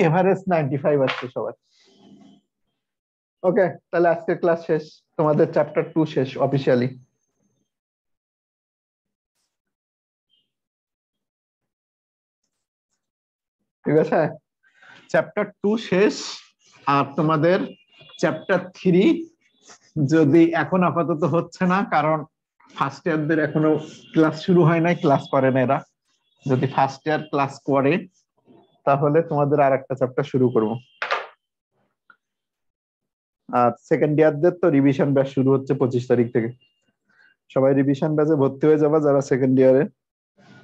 এভারেজ 95 আসছে সবার। ওকে, তাহলে আজকের ক্লাস শেষ, তোমাদের চ্যাপ্টার 2 শেষ অফিসিয়ালি। ঠিক আছে, চ্যাপ্টার 2 শেষ। আর তোমাদের চ্যাপ্টার 3 যদি এখন আপাতত হচ্ছে না, কারণ ফার্স্ট ইয়ারদের এখনো ক্লাস শুরু হয় নাই, ক্লাস করে না এরা। যদি ফার্স্ট ইয়ার ক্লাস করে তাহলে তোমাদের আর একটা চ্যাপ্টার শুরু করব। আর সেকেন্ড ইয়ারদের তো রিভিশন ব্যাচ শুরু হচ্ছে 25 তারিখ থেকে। সবাই রিভিশন ব্যাচে ভর্তি হয়ে যাবা যারা সেকেন্ড ইয়ারে,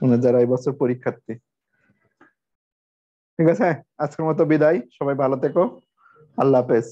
মানে যারা এই বছর পরীক্ষার্থী। ঠিক আছে, আজকের মতো বিদায়, সবাই ভালো থেকো, আল্লাহ হাফেজ।